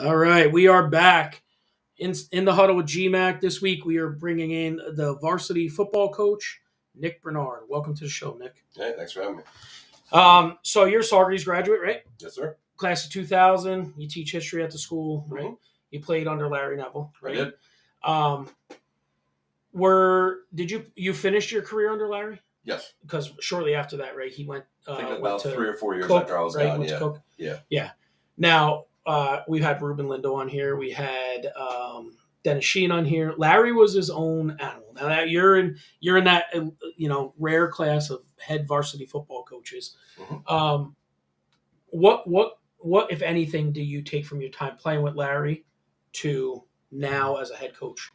All right, we are back in the huddle with Gmac. This week we are bringing in the varsity football coach, Nick Bernard. Welcome to the show, Nick. Hey, thanks for having me. So you're a Saugerties graduate, right? Yes, sir. Class of 2000. You teach history at the school, right? Mm-hmm. You played under Larry Neville, I right? did. Did you finish your career under Larry? Yes. Because shortly after that, right, he went. I think went about to 3 or 4 years Cook, after I was right? gone. Went to Yeah. Cook. Yeah. Yeah. Now, we've had Ruben Lindo on here. We had Dennis Sheen on here. Larry was his own animal. Now that you're in that rare class of head varsity football coaches. Mm-hmm. What if anything do you take from your time playing with Larry to now as a head coach?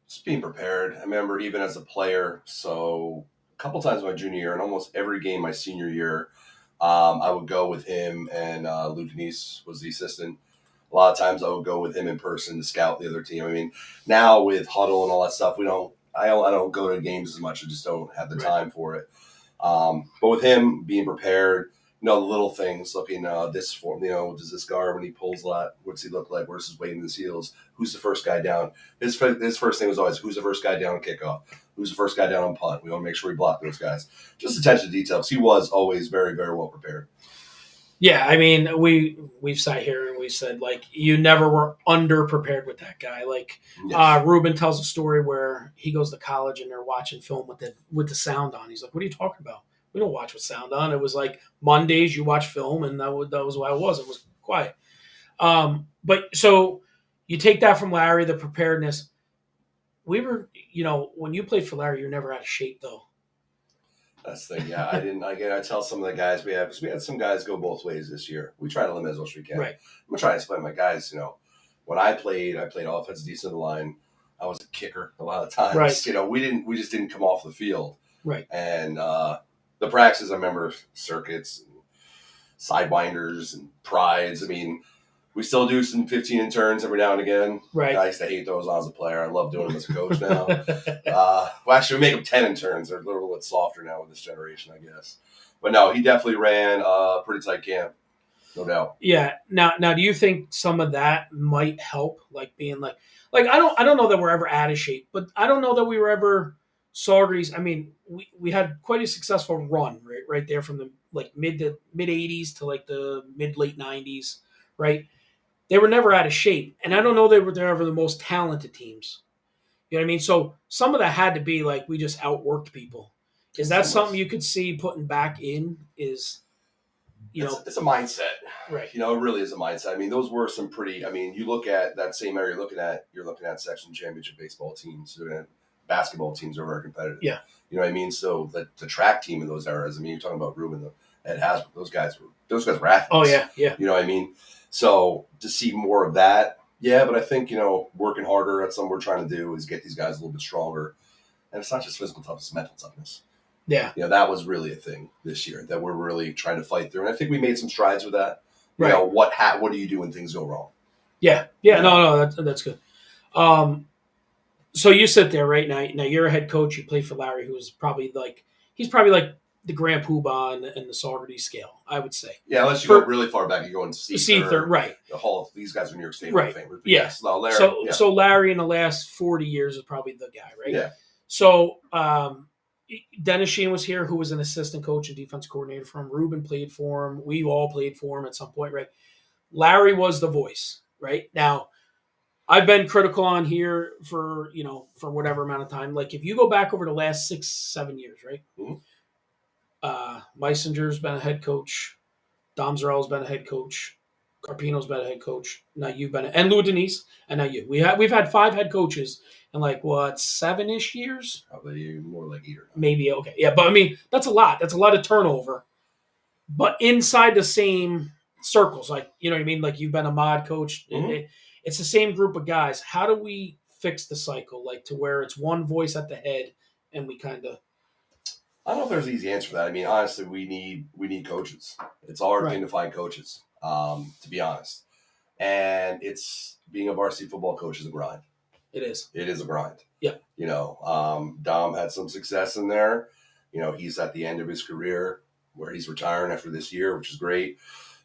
Just being prepared. I remember even as a player, so a couple times my junior year and almost every game my senior year, I would go with him and Lou Denise was the assistant. A lot of times I would go with him in person to scout the other team. I mean, now with Huddle and all that stuff, I don't go to games as much. I just don't have the time for it. But with him being prepared, the little things, looking this form, does this guard when he pulls a lot, what's he look like versus waiting his heels? Who's the first guy down? His first thing was always, who's the first guy down on kickoff? Who's the first guy down on punt? We want to make sure we block those guys. Just attention to details. He was always very, very well prepared. Yeah, I mean, we've sat here and we said, like, you never were under-prepared with that guy. Like, yes. Ruben tells a story where he goes to college and they're watching film with the sound on. He's like, what are you talking about? We don't watch with sound on. It was like Mondays you watch film, and that was why it was. It was quiet. But so you take that from Larry, the preparedness. We were, when you played for Larry, you're never out of shape, though. That's the thing. Yeah, I tell some of the guys we had some guys go both ways this year. We try to limit as much as we can. Right. I'm going to try to explain my guys, when I played offense, decent line. I was a kicker a lot of times. Right. We just didn't come off the field. Right. And the practices, I remember circuits, and sidewinders, and prides. I mean, we still do some 15 and turns every now and again. Right. I used to hate those as a player. I love doing them as a coach now. Well, actually, we make them 10 and turns. They're a little bit softer now with this generation, I guess. But no, he definitely ran a pretty tight camp, no doubt. Yeah. Now, do you think some of that might help, like being like I don't know that we're ever out of shape, but I don't know that we were ever Saugerties. I mean, we had quite a successful run right there from the mid 80s to like the mid late 90s, right? They were never out of shape, and I don't know they were ever the most talented teams. You know what I mean? So some of that had to be like we just outworked people. Is that something you could see putting back in? It's a mindset, right? It really is a mindset. I mean, those were some pretty. I mean, you look at that same area you're looking at section championship baseball teams, basketball teams are very competitive. Yeah, you know what I mean. So the track team in those eras. I mean, you're talking about Ruben, Ed Hasbro. Those guys were athletes. Oh yeah. You know what I mean. So to see more of that, yeah. But I think working harder. That's something we're trying to do is get these guys a little bit stronger. And it's not just physical toughness; it's mental toughness. Yeah. That was really a thing this year that we're really trying to fight through. And I think we made some strides with that. Right. What do you do when things go wrong? Yeah. Yeah. No, that's good. So you sit there right now. Now you're a head coach. You play for Larry, who's probably like the Grand Poobah in the Saugerties scale, I would say. Yeah, unless you go really far back, you go into C3, right? The Hall. These guys are New York State right. Hall of Famers. Yes. No, Larry. So Larry in the last 40 years is probably the guy, right? Yeah. So Dennis Sheen was here, who was an assistant coach and defense coordinator for him. Ruben played for him. We all played for him at some point, right? Larry was the voice, right? Now, I've been critical on here for whatever amount of time. Like if you go back over the last 6-7 years, right? Mm-hmm. Meisinger's been a head coach. Dom Zarell's been a head coach. Carpino's been a head coach. Now you've been and Lou Denise, and now you. We've had 5 head coaches in 7-ish years. Probably more like 8 or 9. Maybe okay, yeah, but I mean that's a lot. That's a lot of turnover. But inside the same circles, you know what I mean. Like you've been a mod coach. Mm-hmm. It's the same group of guys. How do we fix the cycle, to where it's one voice at the head, and we kind of. I don't know if there's an easy answer for that. I mean, honestly, we need coaches. It's a hard thing to find coaches, to be honest. And it's being a varsity football coach is a grind. It is. It is a grind. Yeah. Dom had some success in there. He's at the end of his career where he's retiring after this year, which is great.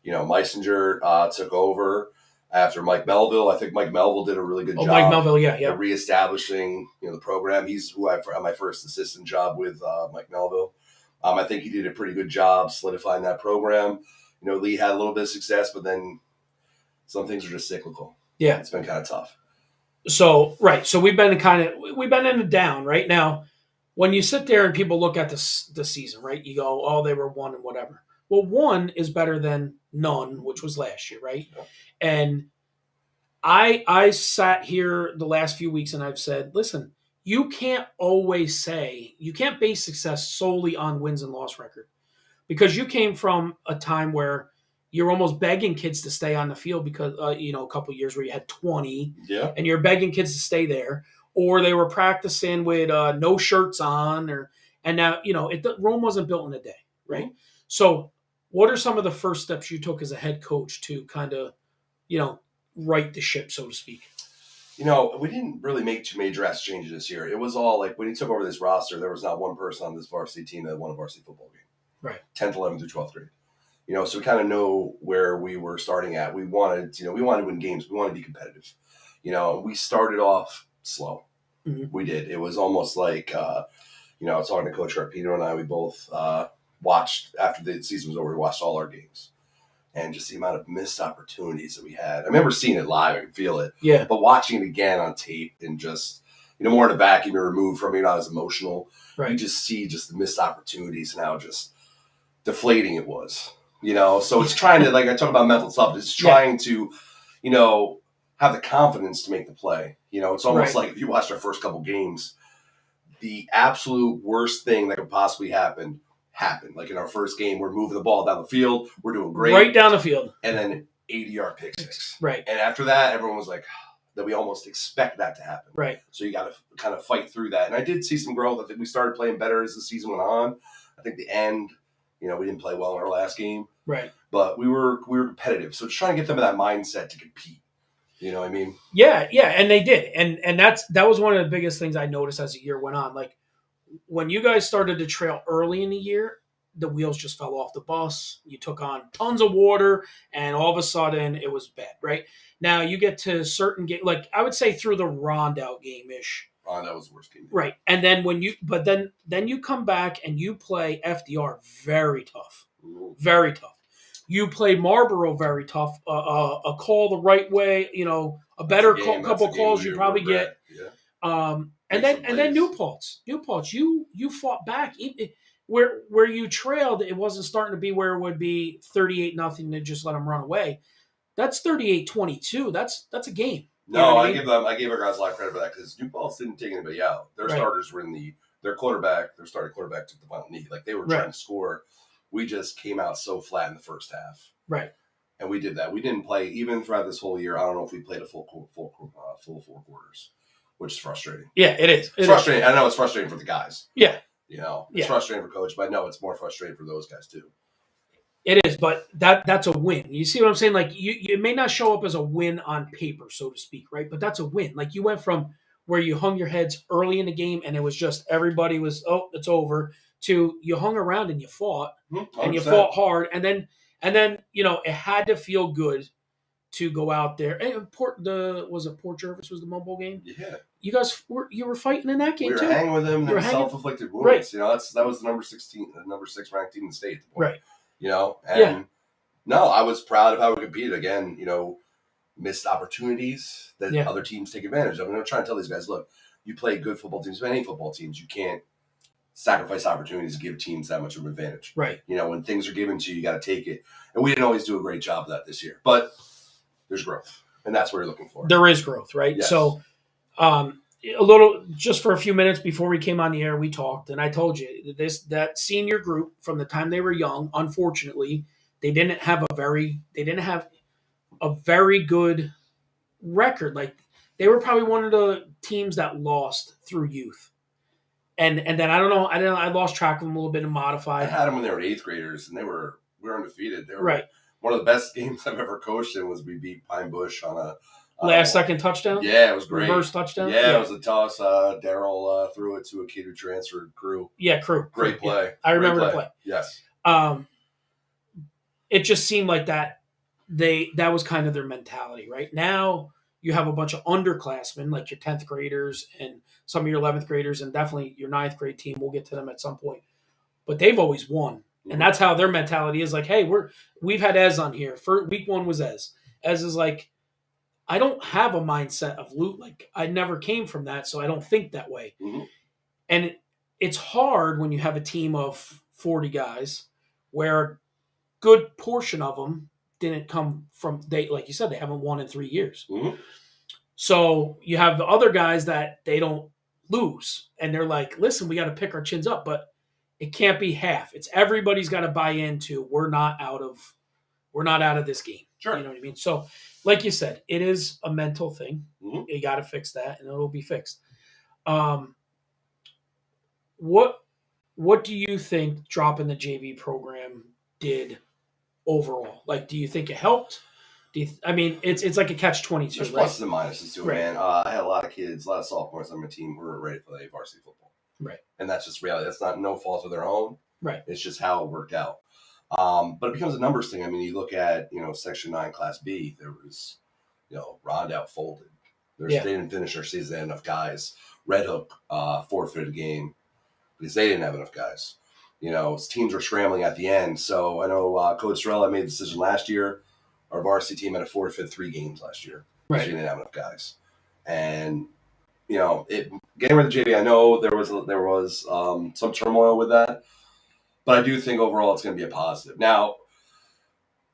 Meisinger took over. after Mike Melville. I think Mike Melville did a really good job. Mike Melville, yeah. At reestablishing the program. He's who I had my first assistant job with, Mike Melville. I think he did a pretty good job solidifying that program. Lee had a little bit of success, but then some things are just cyclical. Yeah, it's been kind of tough. So we've been in a down right now. When you sit there and people look at the season, right? You go, oh, they were 1 and whatever. Well, 1 is better than none, which was last year, right? Yeah. And I sat here the last few weeks and I've said, listen, you can't base success solely on wins and loss record, because you came from a time where you're almost begging kids to stay on the field because, a couple of years where you had 20 and you're begging kids to stay there, or they were practicing with no shirts on, and now, Rome wasn't built in a day, right? Mm-hmm. So what are some of the first steps you took as a head coach to kind of, right the ship, so to speak? We didn't really make too many drastic changes this year. It was all like when he took over this roster, there was not one person on this varsity team that won a varsity football game. Right. 10th, 11th through 12th grade. So we kind of know where we were starting at. We wanted to win games. We wanted to be competitive. We started off slow. Mm-hmm. We did. It was almost like, I was talking to Coach Carpino and I, we both watched, after the season was over, we watched all our games. And just the amount of missed opportunities that we had. I remember seeing it live. I could feel it. Yeah. But watching it again on tape and just, more in a vacuum, you're removed from it, not as emotional. Right. You just see just the missed opportunities and how just deflating it was. So it's trying to, like I talk about mental stuff, it's trying to, have the confidence to make the play. It's almost like if you watched our first couple games, the absolute worst thing that could possibly happen happened. Like in our first game, we're moving the ball down the field, we're doing great. Right down the field. And then 80-yard pick six. Right. And after that, everyone was like, that we almost expect that to happen. Right. So you got to kind of fight through that. And I did see some growth. I think we started playing better as the season went on. I think the end, we didn't play well in our last game. Right. But we were competitive. So just trying to get them in that mindset to compete. You know what I mean? Yeah, and they did. And that was one of the biggest things I noticed as the year went on. Like when you guys started to trail early in the year, the wheels just fell off the bus. You took on tons of water, and all of a sudden it was bad, right? Now you get to certain game, like I would say through the Rondout game-ish. That was the worst game. Right. And then then you come back and you play FDR very tough. Ooh. Very tough. You play Marlboro very tough. A call the right way, a better couple calls you probably get. Yeah. And then New Paltz. You fought back. Where you trailed, it wasn't starting to be where it would be 38-0 to just let them run away. That's 38-22. That's a game. No, I gave our guys a lot of credit for that because New Paltz didn't take anybody out. Their starters were their starting quarterback took the final knee. Like they were trying to score. We just came out so flat in the first half. Right. And we did that. We didn't play even throughout this whole year. I don't know if we played a full 4 quarters, which is frustrating. Yeah, it is. It's frustrating. I know it's frustrating for the guys. Yeah. It's frustrating for coach, but I know it's more frustrating for those guys too. It is, but that's a win. You see what I'm saying? Like you may not show up as a win on paper, so to speak, right? But that's a win. Like you went from where you hung your heads early in the game and it was just everybody was, it's over, to you hung around and you fought and you fought hard. And then, it had to feel good to go out there. And Port Jervis was the Mumble game? Yeah. You guys were fighting in that game too. We were hanging with them in self-inflicted wounds. Right. That was the number 6 ranked team in the state at the point. Right. No, I was proud of how we competed. Again, missed opportunities that other teams take advantage of. And I'm trying to tell these guys, look, you play good football teams, any football teams, you can't sacrifice opportunities to give teams that much of an advantage. Right. When things are given to you, you got to take it. And we didn't always do a great job of that this year. But there's growth. And that's what you're looking for. There is growth, right? Yes. So a little, just for a few minutes before we came on the air, we talked. And I told you, that senior group, from the time they were young, unfortunately, they didn't have a very good record. Like they were probably one of the teams that lost through youth. And then I don't know. I lost track of them a little bit and modified. I had them when they were 8th graders, and we were undefeated. They were one of the best games I've ever coached in. Was we beat Pine Bush on a last second touchdown. Yeah, it was great. Reverse touchdown. Yeah, it was a toss. Daryl threw it to a kid who transferred. Crew. Yeah, Crew. Great play. Yeah. I remember the play. Yes. It just seemed like that that was kind of their mentality. Right now, you have a bunch of underclassmen like your 10th graders and some of your 11th graders, and definitely your ninth grade team. We'll get to them at some point, but they've always won, and that's how their mentality is. Like, hey, we've had Ez on here. For week one was Ez. Ez is like, I don't have a mindset of loot. Like, I never came from that, so I don't think that way. Mhm. And it's hard when you have a team of 40 guys where a good portion of them didn't come from, they, like you said, they haven't won in 3 years. Mhm. So you have the other guys that they don't lose, and they're like, listen, we got to pick our chins up, but it can't be half. It's everybody's got to buy into, we're not out of this game. Sure. You know what I mean? So, like you said, it is a mental thing. Mhm. You got to fix that, and it'll be fixed. What do you think dropping the JV program did overall? Like, do you think it helped? I mean, it's like a catch-22. There's right? pluses and minuses to it, Right. man. I had a lot of kids, a lot of sophomores on my team who were ready to play varsity football. Right. And that's just reality. That's not no fault of their own. Right. It's just how it worked out. But it becomes a numbers thing. I mean, you look at, Section 9, Class B, there was, Rondout folded. They didn't finish their season. They had enough guys. Red Hook forfeited a game because they didn't have enough guys. Teams were scrambling at the end. So I know Coach Sorella made the decision last year. Our varsity team had to forfeit 3 games last year because we didn't have enough guys. And, getting rid of the JV, I know there was some turmoil with that. But I do think overall it's going to be a positive. Now,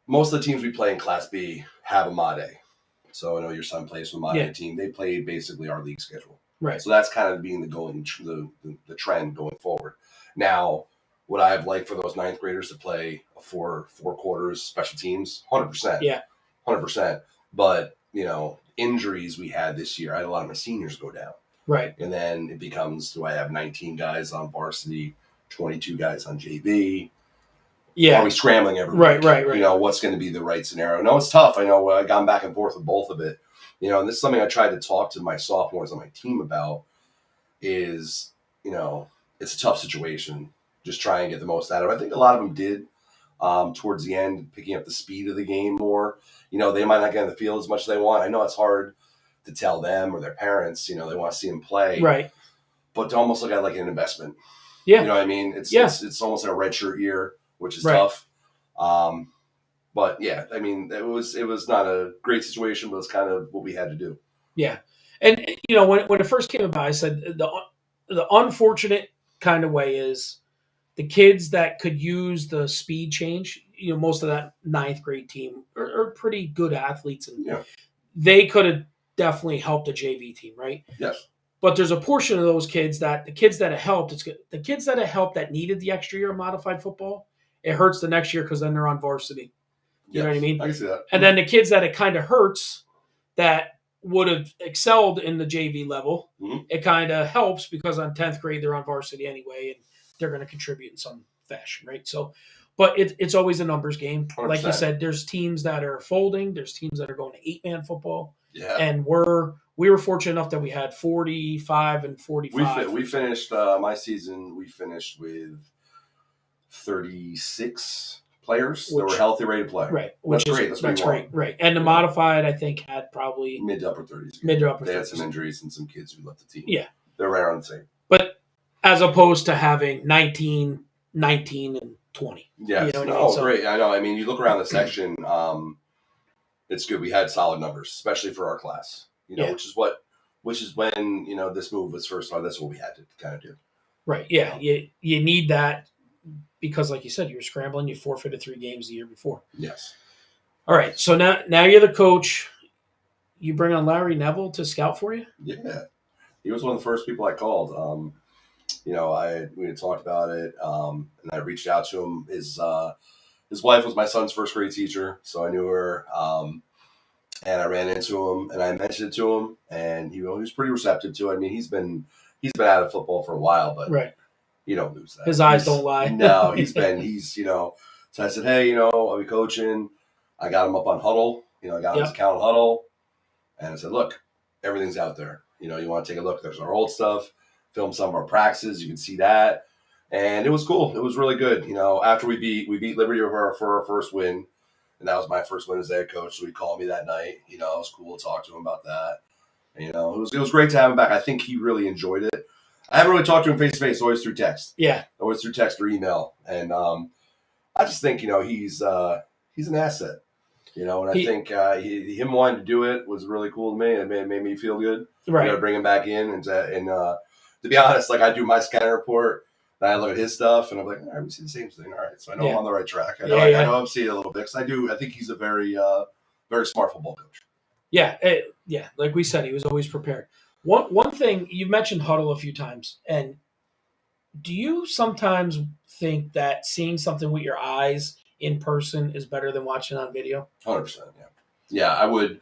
most of the teams we play in Class B have a MADE. So I know your son plays for a MADE team. They play basically our league schedule. Right. So that's kind of being the trend going forward. Now, would I have liked for those ninth graders to play four quarters special teams? 100%. Yeah. 100%. But, injuries we had this year, I had a lot of my seniors go down. Right. And then it becomes, do I have 19 guys on varsity, 22 guys on JV? Yeah. Are we scrambling every Right, week? right. What's going to be the right scenario? No, it's tough. I know I've gone back and forth with both of it. And this is something I tried to talk to my sophomores on my team about is, it's a tough situation. Just try and get the most out of it. I think a lot of them did towards the end, picking up the speed of the game more. They might not get in the field as much as they want. I know it's hard to tell them or their parents, they want to see them play. Right. But to almost look at it like an investment. Yeah. You know what I mean? It's almost like a redshirt year, which is tough. But yeah, I mean, it was not a great situation, but it's kind of what we had to do. Yeah. And, when it first came about, I said the unfortunate kind of way is the kids that could use the speed change, most of that ninth grade team are pretty good athletes, and they could have definitely helped the JV team, right? Yes. But there's a portion of those kids that the kids that have helped, it's good. The kids that have helped that needed the extra year of modified football, it hurts the next year because then they're on varsity. You know what I mean? I can see that. And then the kids that it kind of hurts that would have excelled in the JV level, it kind of helps because on 10th grade they're on varsity anyway, and they're going to contribute in some fashion, right? So, but it's always a numbers game. 100%. Like you said, there's teams that are folding, there's teams that are going to 8-man football. Yeah. And we were fortunate enough that we had 45 and 45. We finished my season. We finished with 36 players that were healthy, ready to play. Right. That's great. That's great. Right. And the modified, I think, had probably mid to upper 30s. They had some injuries and some kids who left the team. Yeah. They're right around the same. But as opposed to having 19, and 20. Yes. Great. I know. I mean, you look around the section, it's good. We had solid numbers, especially for our class, which is when, this move was first started. That's what we had to kind of do. Right. Yeah. You need that because, like you said, you were scrambling. You forfeited 3 games the year before. Yes. All right. So now you're the coach. You bring on Larry Neville to scout for you? Yeah. He was one of the first people I called. We had talked about it, and I reached out to him. His wife was my son's first grade teacher, so I knew her. And I ran into him, and I mentioned it to him, and he was pretty receptive to it. I mean, he's been out of football for a while, but you don't lose that. His eyes don't lie. No, So I said, hey, I'll be coaching. I got him up on Huddle. I got him his account on Huddle, and I said, look, everything's out there. You want to take a look. There's our old stuff. Film some of our practices. You can see that. And it was cool. It was really good. After we beat Liberty for our first win, And that was my first win as head coach. So he called me that night. It was cool to talk to him about that. And, it was great to have him back. I think he really enjoyed it. I haven't really talked to him face to face, always through text. Yeah. Always through text or email. And I just think, he's an asset. And I think him wanting to do it was really cool to me. It made me feel good. Right. To bring him back in. And to be honest, like I do my scanner report, and I look at his stuff, and I'm like, all right, we see the same thing. All right, so I know I'm on the right track. I know I'm seeing it a little bit. Because I think he's a very, very smart football coach. Yeah, like we said, he was always prepared. One thing, you mentioned Huddle a few times, and do you sometimes think that seeing something with your eyes in person is better than watching on video? 100%, yeah. Yeah, I would. In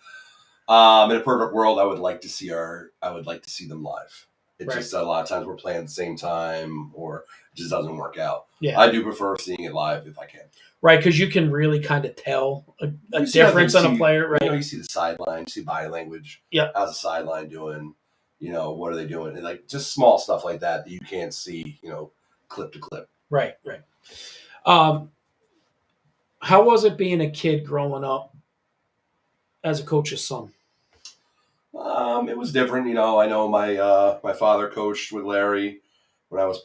a perfect world, I would like to see them live. It's just a lot of times we're playing at the same time, or it just doesn't work out. Yeah, I do prefer seeing it live if I can. Right, because you can really kind of tell a difference in a player, right? You see the sideline, you see body language. Yeah. How's the sideline doing? What are they doing? And like just small stuff like that you can't see, clip to clip. Right. How was it being a kid growing up as a coach's son? It was different. I know my father coached with Larry when I was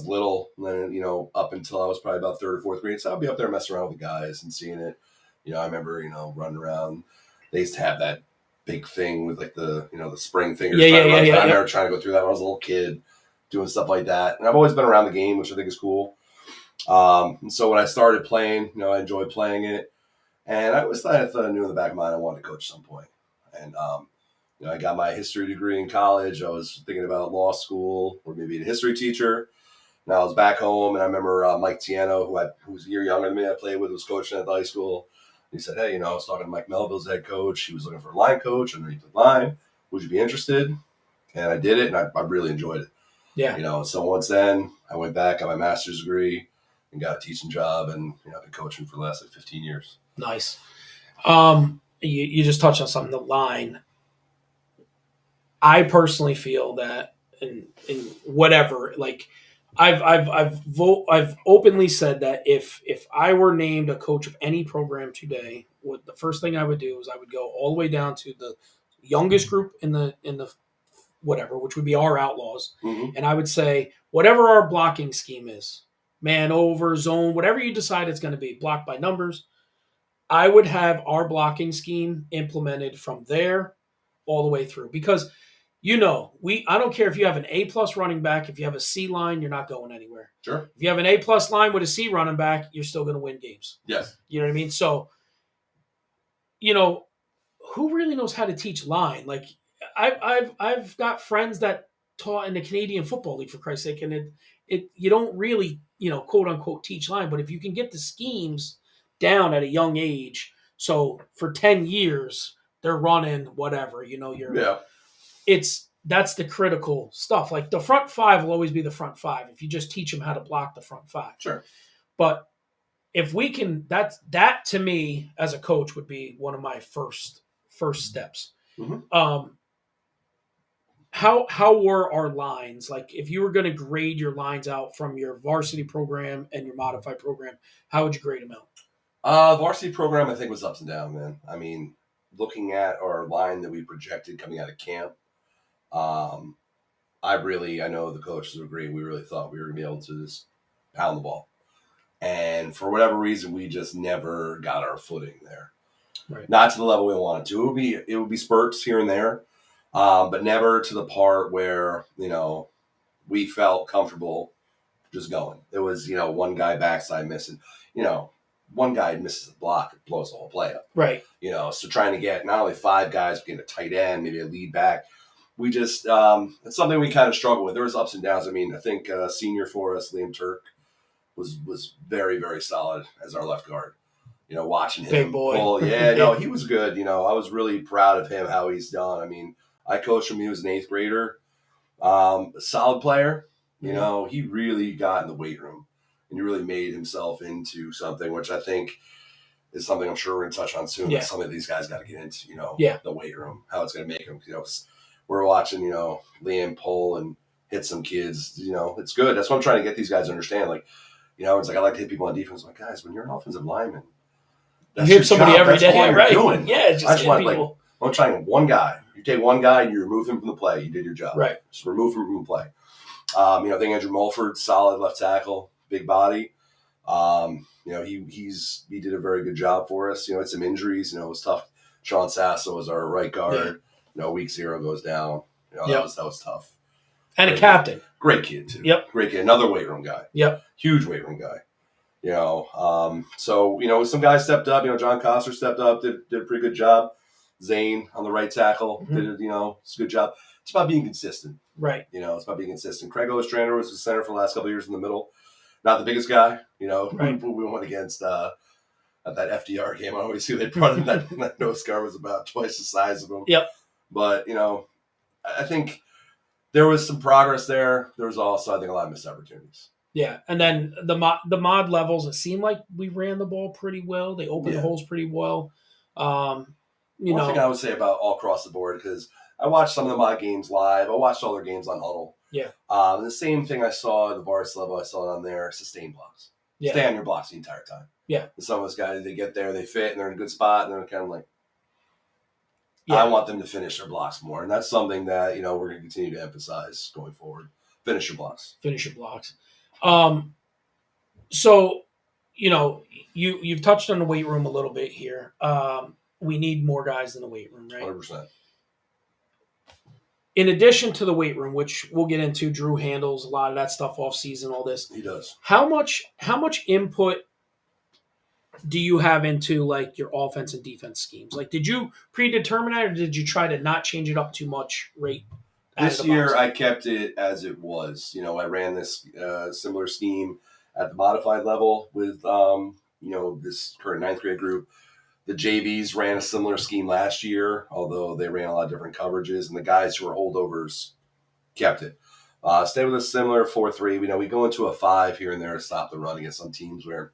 little, and then, up until I was probably about third or fourth grade. So I'd be up there messing around with the guys and seeing it. I remember, running around. They used to have that big thing with like the spring fingers. I remember trying to go through that when I was a little kid, doing stuff like that. And I've always been around the game, which I think is cool. And so when I started playing, I enjoyed playing it. And I always thought I knew in the back of my mind I wanted to coach at some point. And, I got my history degree in college. I was thinking about law school or maybe a history teacher. And I was back home, and I remember Mike Tiano, who was a year younger than me, I played with, was coaching at the high school. And he said, hey, I was talking to Mike Melville's head coach. He was looking for a line coach underneath the line. Would you be interested? And I did it, and I really enjoyed it. Yeah. So once then, I went back, got my master's degree, and got a teaching job, and I've been coaching for the last 15 years. Nice. You just touched on something, the line. I personally feel that in whatever, like I've openly said that if I were named a coach of any program today, what the first thing I would do is I would go all the way down to the youngest group in the whatever, which would be our Outlaws, and I would say whatever our blocking scheme is, man over, zone, whatever you decide it's going to be, blocked by numbers, I would have our blocking scheme implemented from there all the way through because. I don't care if you have an A+ running back. If you have a C line, you're not going anywhere. Sure. If you have an A+ line with a C running back, you're still going to win games. Yes. You know what I mean? So, who really knows how to teach line? Like, I've got friends that taught in the Canadian Football League, for Christ's sake, and it you don't really quote unquote teach line, but if you can get the schemes down at a young age, so for 10 years they're running whatever, that's the critical stuff. Like the front five will always be the front five if you just teach them how to block the front five. Sure. But if we can, that to me as a coach would be one of my first steps. Mm-hmm. How were our lines? Like if you were going to grade your lines out from your varsity program and your modified program, how would you grade them out? Varsity program, I think, was ups and downs, man. I mean, looking at our line that we projected coming out of camp, I know the coaches agree. We really thought we were going to be able to just pound the ball. And for whatever reason, we just never got our footing there. Right. Not to the level we wanted to. It would be spurts here and there, but never to the part where, we felt comfortable just going. It was, one guy backside missing, one guy misses a block, it blows the whole play up. Right. So trying to get not only five guys, getting a tight end, maybe a lead back. We just, it's something we kind of struggle with. There was ups and downs. I mean, I think senior for us, Liam Turk, was very, very solid as our left guard. Watching him. Big boy. Pull, he was good. I was really proud of him, how he's done. I mean, I coached him. He was an 8th grader. A solid player. He really got in the weight room. And he really made himself into something, which I think is something I'm sure we're going to touch on soon. Yeah. Some of these guys got to get into, the weight room, how it's going to make them. We're watching, Liam pull and hit some kids. It's good. That's what I'm trying to get these guys to understand. Like, it's like I like to hit people on defense. I'm like, guys, when you're an offensive lineman, That's hit your somebody job. every That's day, all you're right? doing. Yeah, just I just hit want people. I'm trying one guy. You take one guy and you remove him from the play. You did your job. Right. Just remove him from the play. I think Andrew Mulford, solid left tackle, big body. He did a very good job for us. Had some injuries. It was tough. Sean Sasso was our right guard. Week 0 goes down. That was tough. And Great a captain. Great kid too. Yep. Great kid. Another weight room guy. Yep. Huge weight room guy. Some guys stepped up. John Coster stepped up, did a pretty good job. Zane on the right tackle did it's a good job. It's about being consistent. Right. It's about being consistent. Craig Ostrander was the center for the last couple of years in the middle. Not the biggest guy. Right. Who we went against at that FDR game. I always see they brought in that nose guard was about twice the size of him. Yep. But I think there was some progress there. There was also, I think, a lot of missed opportunities. Yeah, and then the mod levels, it seemed like we ran the ball pretty well. They opened the holes pretty well. One thing I would say about all across the board, because I watched some of the mod games live. I watched all their games on Huddle. Yeah. The same thing I saw at the varsity level, I saw it on there, sustained blocks. Yeah. Stay on your blocks the entire time. Yeah. And some of those guys, they get there, they fit, and they're in a good spot, and they're kind of like, yeah. I want them to finish their blocks more. And that's something that, we're going to continue to emphasize going forward. Finish your blocks. Finish your blocks. So, you've touched on the weight room a little bit here. We need more guys in the weight room, right? 100%. In addition to the weight room, which we'll get into, Drew handles a lot of that stuff off season, all this. He does. How much input do you have into like your offense and defense schemes? Like, did you predetermine that, or did you try to not change it up too much? This year, I kept it as it was. I ran this similar scheme at the modified level with this current 9th grade group. The JVs ran a similar scheme last year, although they ran a lot of different coverages, and the guys who were holdovers kept it. Stayed with a similar 4-3. We go into a 5 here and there to stop the run against some teams where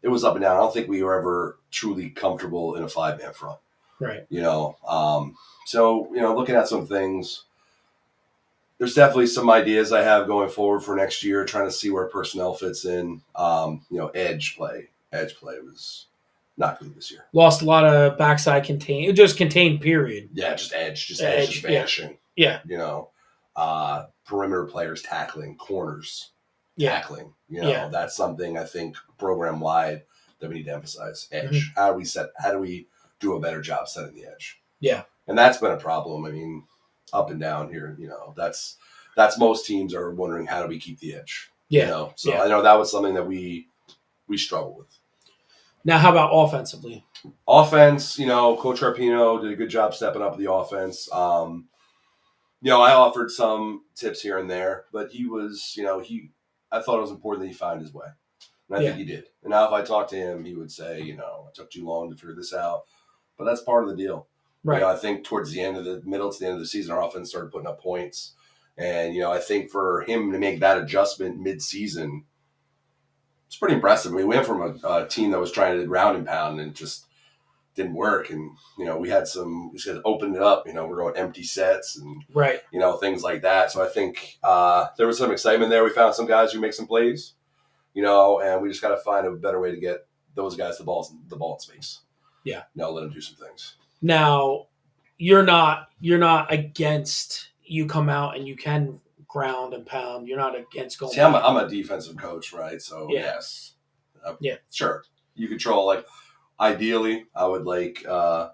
it was up and down. I don't think we were ever truly comfortable in a 5-man front. Right. Looking at some things, there's definitely some ideas I have going forward for next year, trying to see where personnel fits in. Edge play was not good this year. Lost a lot of backside contained period. Yeah, just edge just vanishing. Yeah. Perimeter players tackling, corners tackling. That's something I think program wide that we need to emphasize. Edge. Mm-hmm. How do we do a better job setting the edge? Yeah. And that's been a problem. I mean, up and down here, that's most teams are wondering, how do we keep the edge? Yeah. I know that was something that we struggle with. Now, how about offensively? Offense, Coach Arpino did a good job stepping up the offense. I offered some tips here and there, but he was, I thought it was important that he find his way. And I think he did. And now if I talked to him, he would say, it took too long to figure this out. But that's part of the deal. Right. I think towards the end of the middle to the end of the season, our offense started putting up points. And, I think for him to make that adjustment mid-season, it's pretty impressive. I mean, we went from a team that was trying to ground and pound and it just didn't work. And, we had we just opened it up. We're going empty sets and, things like that. So I think there was some excitement there. We found some guys who make some plays, and we just got to find a better way to get those guys the ball in space. Yeah. Let them do some things. Now, you're not against you come out and you can ground and pound. You're not against going. See, I'm a defensive coach, right? So yes, sure. You control ideally, I would like a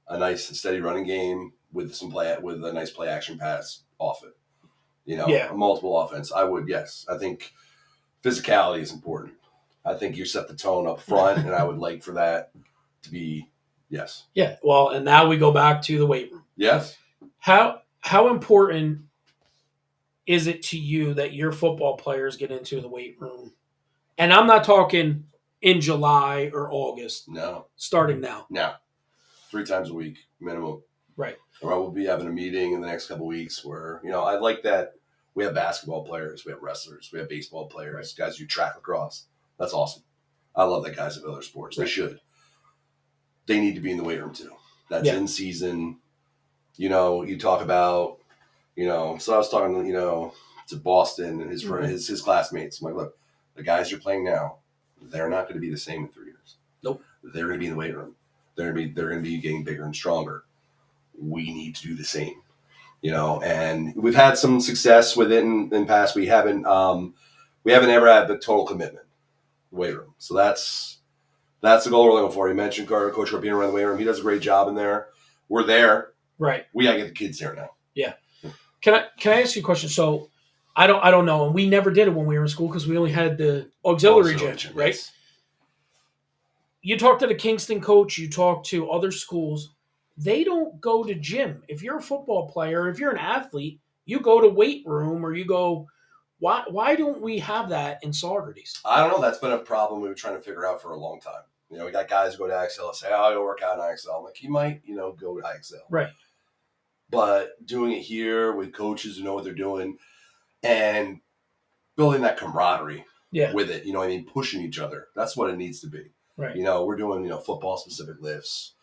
nice steady running game with a nice play action pass off it. A multiple offense. I would, yes. I think physicality is important. I think you set the tone up front, and I would like for that to be. Yes. Yeah. Well, and now we go back to the weight room. Yes. How important is it to you that your football players get into the weight room? And I'm not talking in July or August. No. Starting now. No. 3 times a week minimum. Right. Or I will be having a meeting in the next couple of weeks where, I like that we have basketball players, we have wrestlers, we have baseball players, guys who track lacrosse. That's awesome. I love that guys have other sports. They should. They need to be in the weight room too. That's in season. You talk about, so I was talking, to Boston and his classmates. I'm like, look, the guys you're playing now, they're not going to be the same in 3 years. Nope. They're going to be in the weight room. They're going to be getting bigger and stronger. We need to do the same, and we've had some success with it in the past. We haven't ever had the total commitment weight room. So that's the goal we're looking for. You mentioned Coach Rapino around the weight room. He does a great job in there. We're there. Right. We gotta get the kids there now. Yeah. Can I ask you a question? So I don't know, and we never did it when we were in school because we only had the auxiliary gym, right? Yes. You talk to the Kingston coach, you talk to other schools, they don't go to gym. If you're a football player, if you're an athlete, you go to weight room or you go. Why don't we have that in Saugerties? I don't know. That's been a problem we've been trying to figure out for a long time. We got guys who go to IXL and say, "Oh, I go work out in IXL." I'm like, you might, go to IXL, Right? But doing it here with coaches who know what they're doing and building that camaraderie with it, pushing each other. That's what it needs to be. Right. We're doing, football specific lifts.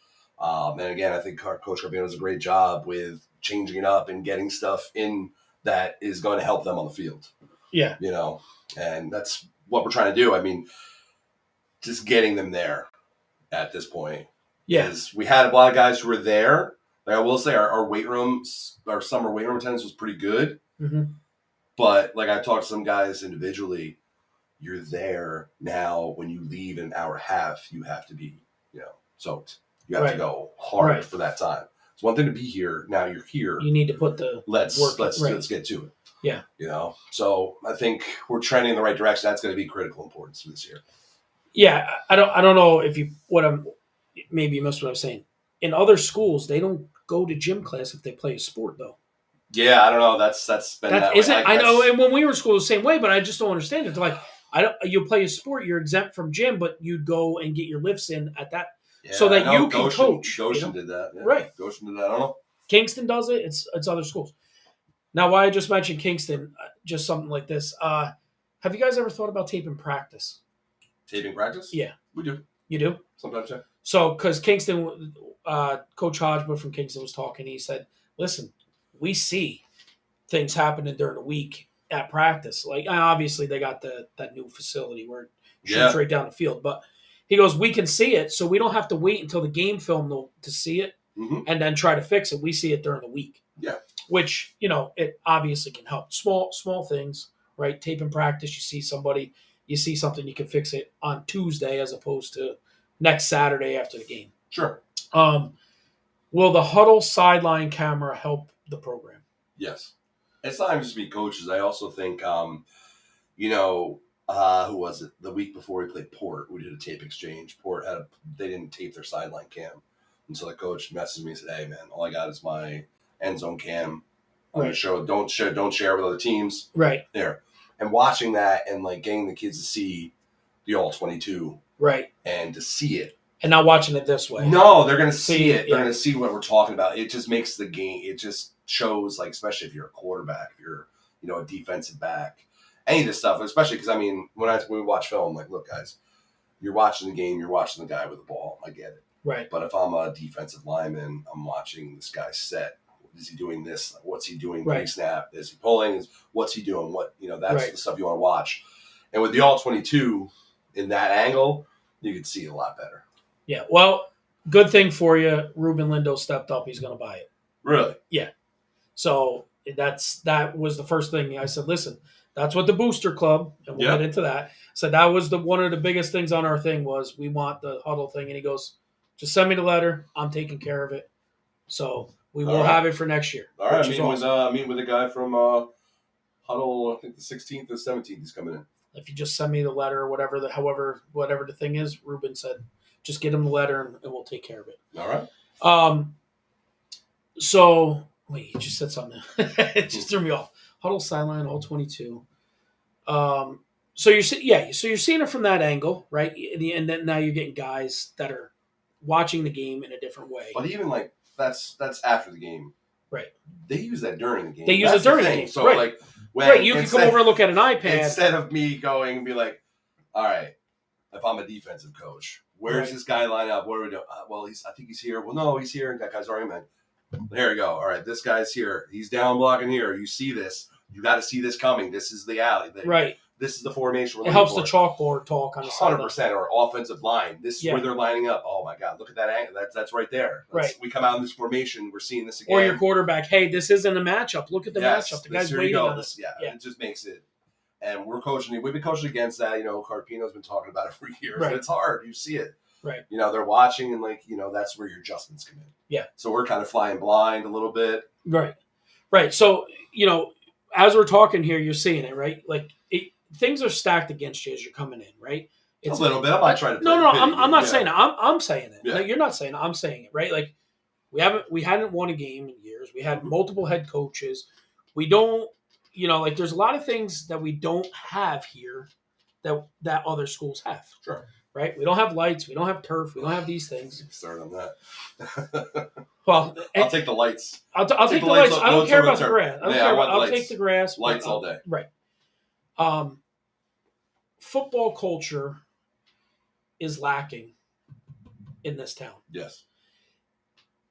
And again, I think Coach Rapino does a great job with changing it up and getting stuff in that is going to help them on the field. Yeah. And that's what we're trying to do. I mean, just getting them there at this point. Yeah. Because we had a lot of guys who were there. Like I will say, our weight rooms, our summer weight room attendance was pretty good. Mm-hmm. But like I talked to some guys individually, you're there now. When you leave in an hour and a half, you have to be, soaked. You have to go hard for that time. It's one thing to be here. Now you're here. You need to put the let's get to it. Yeah. So I think we're trending in the right direction. That's going to be critical importance for this year. Yeah, I don't know if maybe you missed what I was saying. In other schools, they don't go to gym class if they play a sport, though. Yeah, I don't know. That's been that way. I know, and when we were in school, the same way. But I just don't understand it. They're like, you play a sport, you're exempt from gym, but you'd go and get your lifts in at that, so that you can coach. Goshen did that, yeah. Right? Goshen did that. I don't know. Kingston does it. It's other schools. Now, why I just mentioned Kingston, just something like this. Have you guys ever thought about taping practice? Taping practice? Yeah, we do. You do? Sometimes, yeah. So, because Kingston, Coach Hodgman from Kingston was talking, he said, "Listen, we see things happening during the week at practice. Like, obviously, they got that new facility where it shoots right down the field. But he goes, we can see it, so we don't have to wait until the game film to see it and then try to fix it. We see it during the week. Yeah. Which, it obviously can help. Small things, right? Taping practice, you see somebody, you see something, you can fix it on Tuesday as opposed to next Saturday after the game. Sure. Will the Huddle sideline camera help the program? Yes. It's not even just be coaches. I also think, who was it? The week before we played Port, we did a tape exchange. Port they didn't tape their sideline cam. And so the coach messaged me and said, "Hey, man, all I got is my end zone cam. I'm going to show, don't share with other teams." Right. There. And watching that and like getting the kids to see the all 22. Right. And to see it. And not watching it this way. No, they're going to see it. Yeah. They're going to see what we're talking about. It just makes the game, it just shows, like, especially if you're a quarterback, if you're, a defensive back, any of this stuff, especially because, when we watch film, like, look, guys, you're watching the game, you're watching the guy with the ball. I get it. Right. But if I'm a defensive lineman, I'm watching this guy set. Is he doing this? What's he doing? Right. Snap? Is he pulling? What's he doing? That's right. the stuff you want to watch. And with the all 22 in that angle, you can see it a lot better. Yeah. Well, good thing for you, Ruben Lindo stepped up. He's going to buy it. Really? Yeah. So that was the first thing I said. Listen, that's what the Booster Club, and we'll get into that. So that was one of the biggest things on our thing was we want the Huddle thing, and he goes, "Just send me the letter. I'm taking care of it." So we will have it for next year. All right. Meeting with a guy from Huddle. I think the 16th or 17th he's coming in. If you just send me the letter or whatever the thing is, Ruben said, just get him the letter and we'll take care of it. All right. So wait, you just said something. It just threw me off. Huddle sideline, all 22. So you're seeing it from that angle, right? And then now you're getting guys that are watching the game in a different way. But even like that's after the game, right? They use that during the game. They use it during the game. So right. like, you can come over and look at an iPad instead of me going and be like, "All right, if I'm a defensive coach, where's this guy line up? What are we doing? I think he's here. Well, no, he's here. And that guy's already man. There you go. All right, this guy's here. He's down blocking here. You see this. You got to see this coming. This is the alley. Right. this is the formation we're It looking helps for. the chalkboard talk on the side. 100%. Or offensive line. This is where they're lining up. Oh my God, look at that angle. That's right there. Right. We come out in this formation. We're seeing this again. Or your quarterback. Hey, this isn't a matchup. Look at the matchup. The guy's waiting on it. It just makes it. And we've been coaching against that. Carpino's been talking about it for years. Right. And it's hard. You see it. Right. They're watching and that's where your adjustments come in. Yeah. So we're kind of flying blind a little bit. Right. Right. So, as we're talking here, you're seeing it, right? Like things are stacked against you as you're coming in, right? It's a little bit. I'm not trying to. No. I'm not saying it. I'm saying it. Yeah. Like, you're not saying it. I'm saying it, right? Like we hadn't won a game in years. We had multiple head coaches. We don't, there's a lot of things that we don't have here that other schools have. Sure. Right? We don't have lights. We don't have turf. We don't have these things. Start on that. Well, I'll take the lights. I'll take the lights. I don't care about the grass. I'll take the grass. Lights all day. Right. Football culture is lacking in this town. Yes.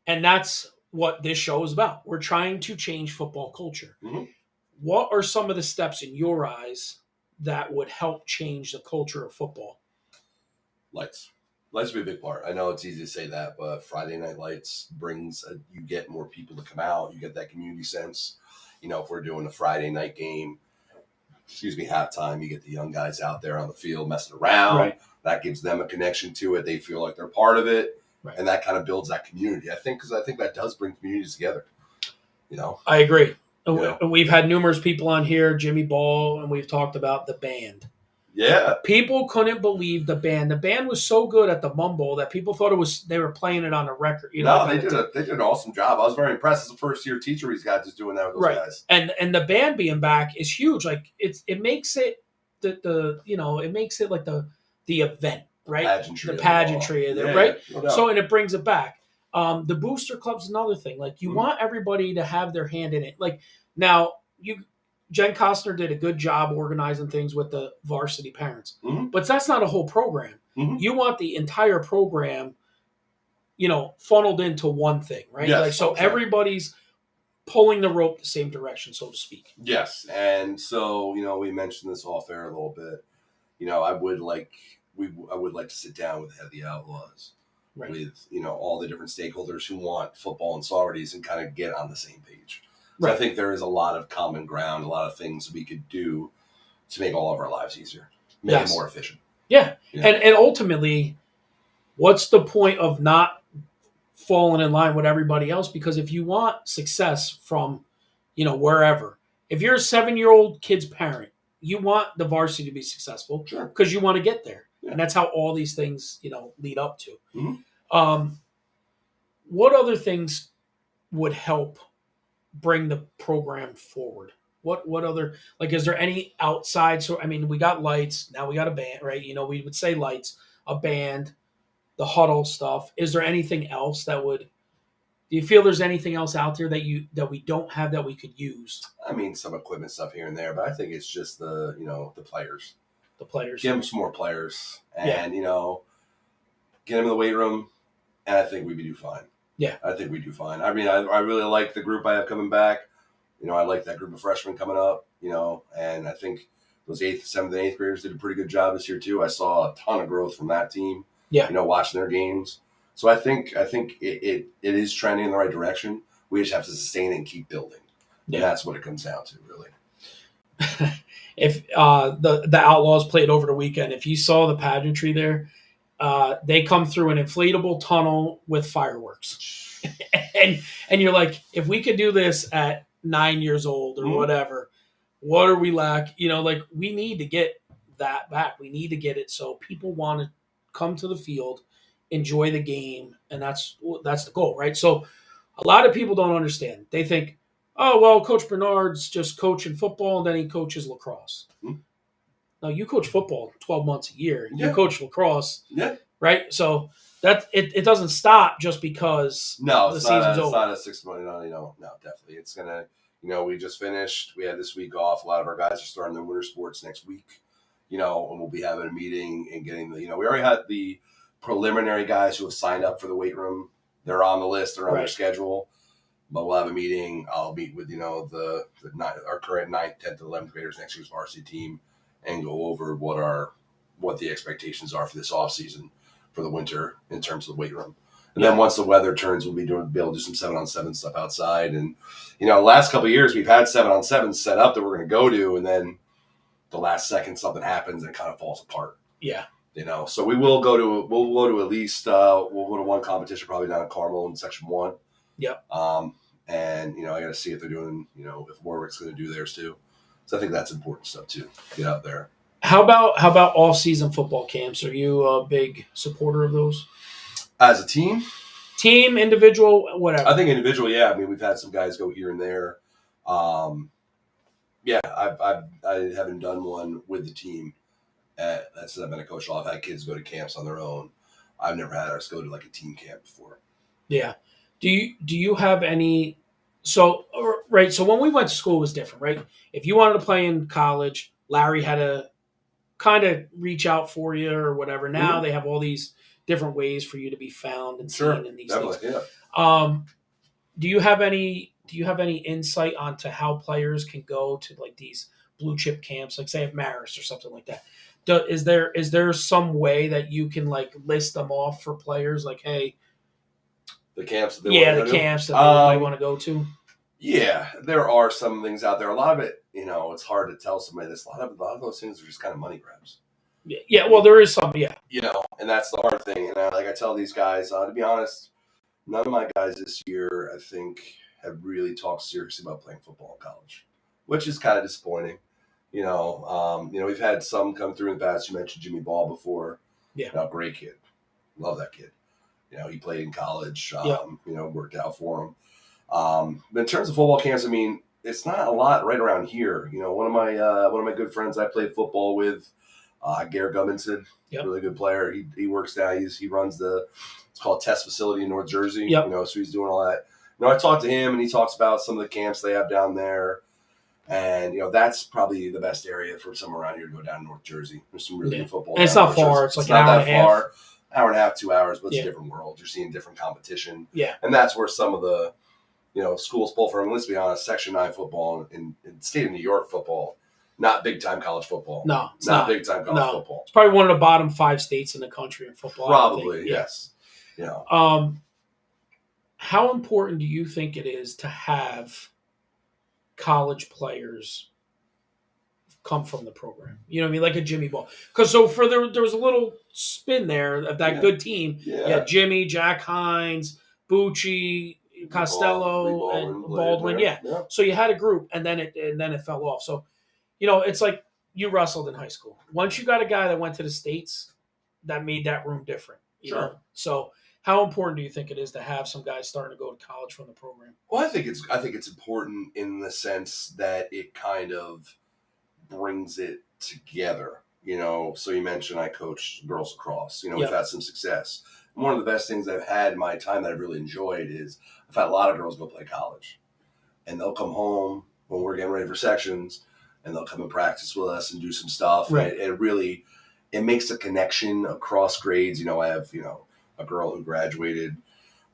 And that's what this show is about. We're trying to change football culture. Mm-hmm. What are some of the steps in your eyes that would help change the culture of football? Lights would be a big part. I know it's easy to say that, but Friday night lights brings you get more people to come out. You get that community sense. If we're doing a Friday night game, halftime, you get the young guys out there on the field messing around. Right. That gives them a connection to it. They feel like they're part of it. Right. And that kind of builds that community. I think that does bring communities together. I agree. Yeah. We've had numerous people on here, Jimmy Ball, and we've talked about the band. Yeah. People couldn't believe the band. The band was so good at the Mumble that people thought they were playing it on a record. They did an awesome job. I was very impressed as a first year teacher. He's got just doing that with those guys. And the band being back is huge. Like it makes it it makes it like the event, right? The pageantry of it, right? No doubt. So and it brings it back. The booster club's another thing. Like you want everybody to have their hand in it. Like now Jen Costner did a good job organizing things with the varsity parents, but that's not a whole program. Mm-hmm. You want the entire program, funneled into one thing, right? Yes, so everybody's pulling the rope the same direction, so to speak. Yes, and so we mentioned this off air a little bit. I would like to sit down with the head of the Outlaws, right, with all the different stakeholders who want football and Saugerties and kind of get on the same page. So right. I think there is a lot of common ground, a lot of things we could do to make all of our lives easier, make it more efficient. Yeah. And ultimately, what's the point of not falling in line with everybody else? Because if you want success from, wherever, if you're a 7-year-old kid's parent, you want the varsity to be successful because you want to get there. Yeah. And that's how all these things, lead up to. Mm-hmm. What other things would help bring the program forward? What other, is there any outside? So, we got lights. Now we got a band, right? We would say lights, a band, the Huddle stuff. Is there anything else do you feel there's anything else out there that we don't have that we could use? Some equipment stuff here and there, but I think it's just the players. The players. Give them some more players and, get them in the weight room. And I think we'd do fine. Yeah. I think we do fine. I really like the group I have coming back. I like that group of freshmen coming up, and I think those 8th, 7th, and 8th graders did a pretty good job this year too. I saw a ton of growth from that team, watching their games. So I think it is trending in the right direction. We just have to sustain it and keep building. Yeah. And that's what it comes down to, really. If the Outlaws played over the weekend, if you saw the pageantry there, they come through an inflatable tunnel with fireworks. and you're like, if we could do this at 9 years old or whatever, what are we lack? We need to get that back. We need to get it so people want to come to the field, enjoy the game, and that's the goal, right? So a lot of people don't understand. They think, oh, well, Coach Bernard's just coaching football and then he coaches lacrosse. Mm-hmm. No, you coach football 12 months a year. Yeah. You coach lacrosse, right? So that it doesn't stop just because the season's over. It's not a 6 month. No, definitely. It's gonna. We just finished. We had this week off. A lot of our guys are starting their winter sports next week. And we'll be having a meeting and getting we already had the preliminary guys who have signed up for the weight room. They're on the list. They're on their schedule. But we'll have a meeting. I'll meet with our current 9th, 10th, and 11th graders next year's varsity team and go over what the expectations are for this off season for the winter in terms of the weight room. And then once the weather turns, we'll be able to do some 7-on-7 stuff outside. And, the last couple of years we've had 7-on-7 set up that we're going to go to, and then the last second something happens and it kind of falls apart. Yeah. So we'll go to at least we'll go to one competition probably down at Carmel in Section 1. Yep. And I got to see if they're doing if Warwick's going to do theirs too. So I think that's important stuff too. Get out there. How about off-season football camps? Are you a big supporter of those? As a team, individual, whatever. I think individual. Yeah, I mean we've had some guys go here and there. Yeah, I haven't done one with the team. Since I've been a coach, I've had kids go to camps on their own. I've never had us go to like a team camp before. Yeah. Do you have any? So right. So when we went to school, it was different, right? If you wanted to play in college, Larry had to kind of reach out for you or whatever. Now they have all these different ways for you to be found and seen in these things. Yeah. Do you have any insight onto how players can go to like these blue chip camps, like say at Marist or something like that? Is there some way that you can like list them off for players? Like, hey, the camps. That they might want to go to. Yeah, there are some things out there. A lot of it, it's hard to tell somebody this. A lot of those things are just kind of money grabs. Yeah. Well, there is some. Yeah. And that's the hard thing. And I tell these guys, to be honest, none of my guys this year, I think, have really talked seriously about playing football in college, which is kind of disappointing. We've had some come through in the past. You mentioned Jimmy Ball before. Yeah. Great kid. Love that kid. He played in college. Worked out for him. But in terms of football camps, I mean, it's not a lot right around here. One of my good friends I played football with, Garrett Gumminson, really good player. He works now. He runs it's called Test Facility in North Jersey. Yep. So he's doing all that. I talked to him and he talks about some of the camps they have down there. And, that's probably the best area for someone around here to go down to North Jersey. There's some really good football. And it's not far. It's like an hour and a half. Hour and a half, 2 hours, but it's a different world. You're seeing different competition. Yeah. And that's where some of the, schools pull from. Let's be honest, Section 9 football in the state of New York football, not big-time college football. No, it's not big-time college football. It's probably one of the bottom 5 states in the country in football. Probably, yes. How important do you think it is to have college players come from the program? You know what I mean? Like a Jimmy Ball. Because there was a little spin there of that good team. Yeah. Jimmy, Jack Hines, Bucci, Costello, and Baldwin. Yeah. So you had a group, and then it fell off. So, it's like you wrestled in high school. Once you got a guy that went to the States, that made that room different. You know? So how important do you think it is to have some guys starting to go to college from the program? Well, I think it's important in the sense that it kind of brings it together. So you mentioned I coached girls lacrosse. We've had some success. And one of the best things I've had in my time that I've really enjoyed is I've had a lot of girls go play college. And they'll come home when we're getting ready for sections, and they'll come and practice with us and do some stuff. Right. And it makes a connection across grades. I have, a girl who graduated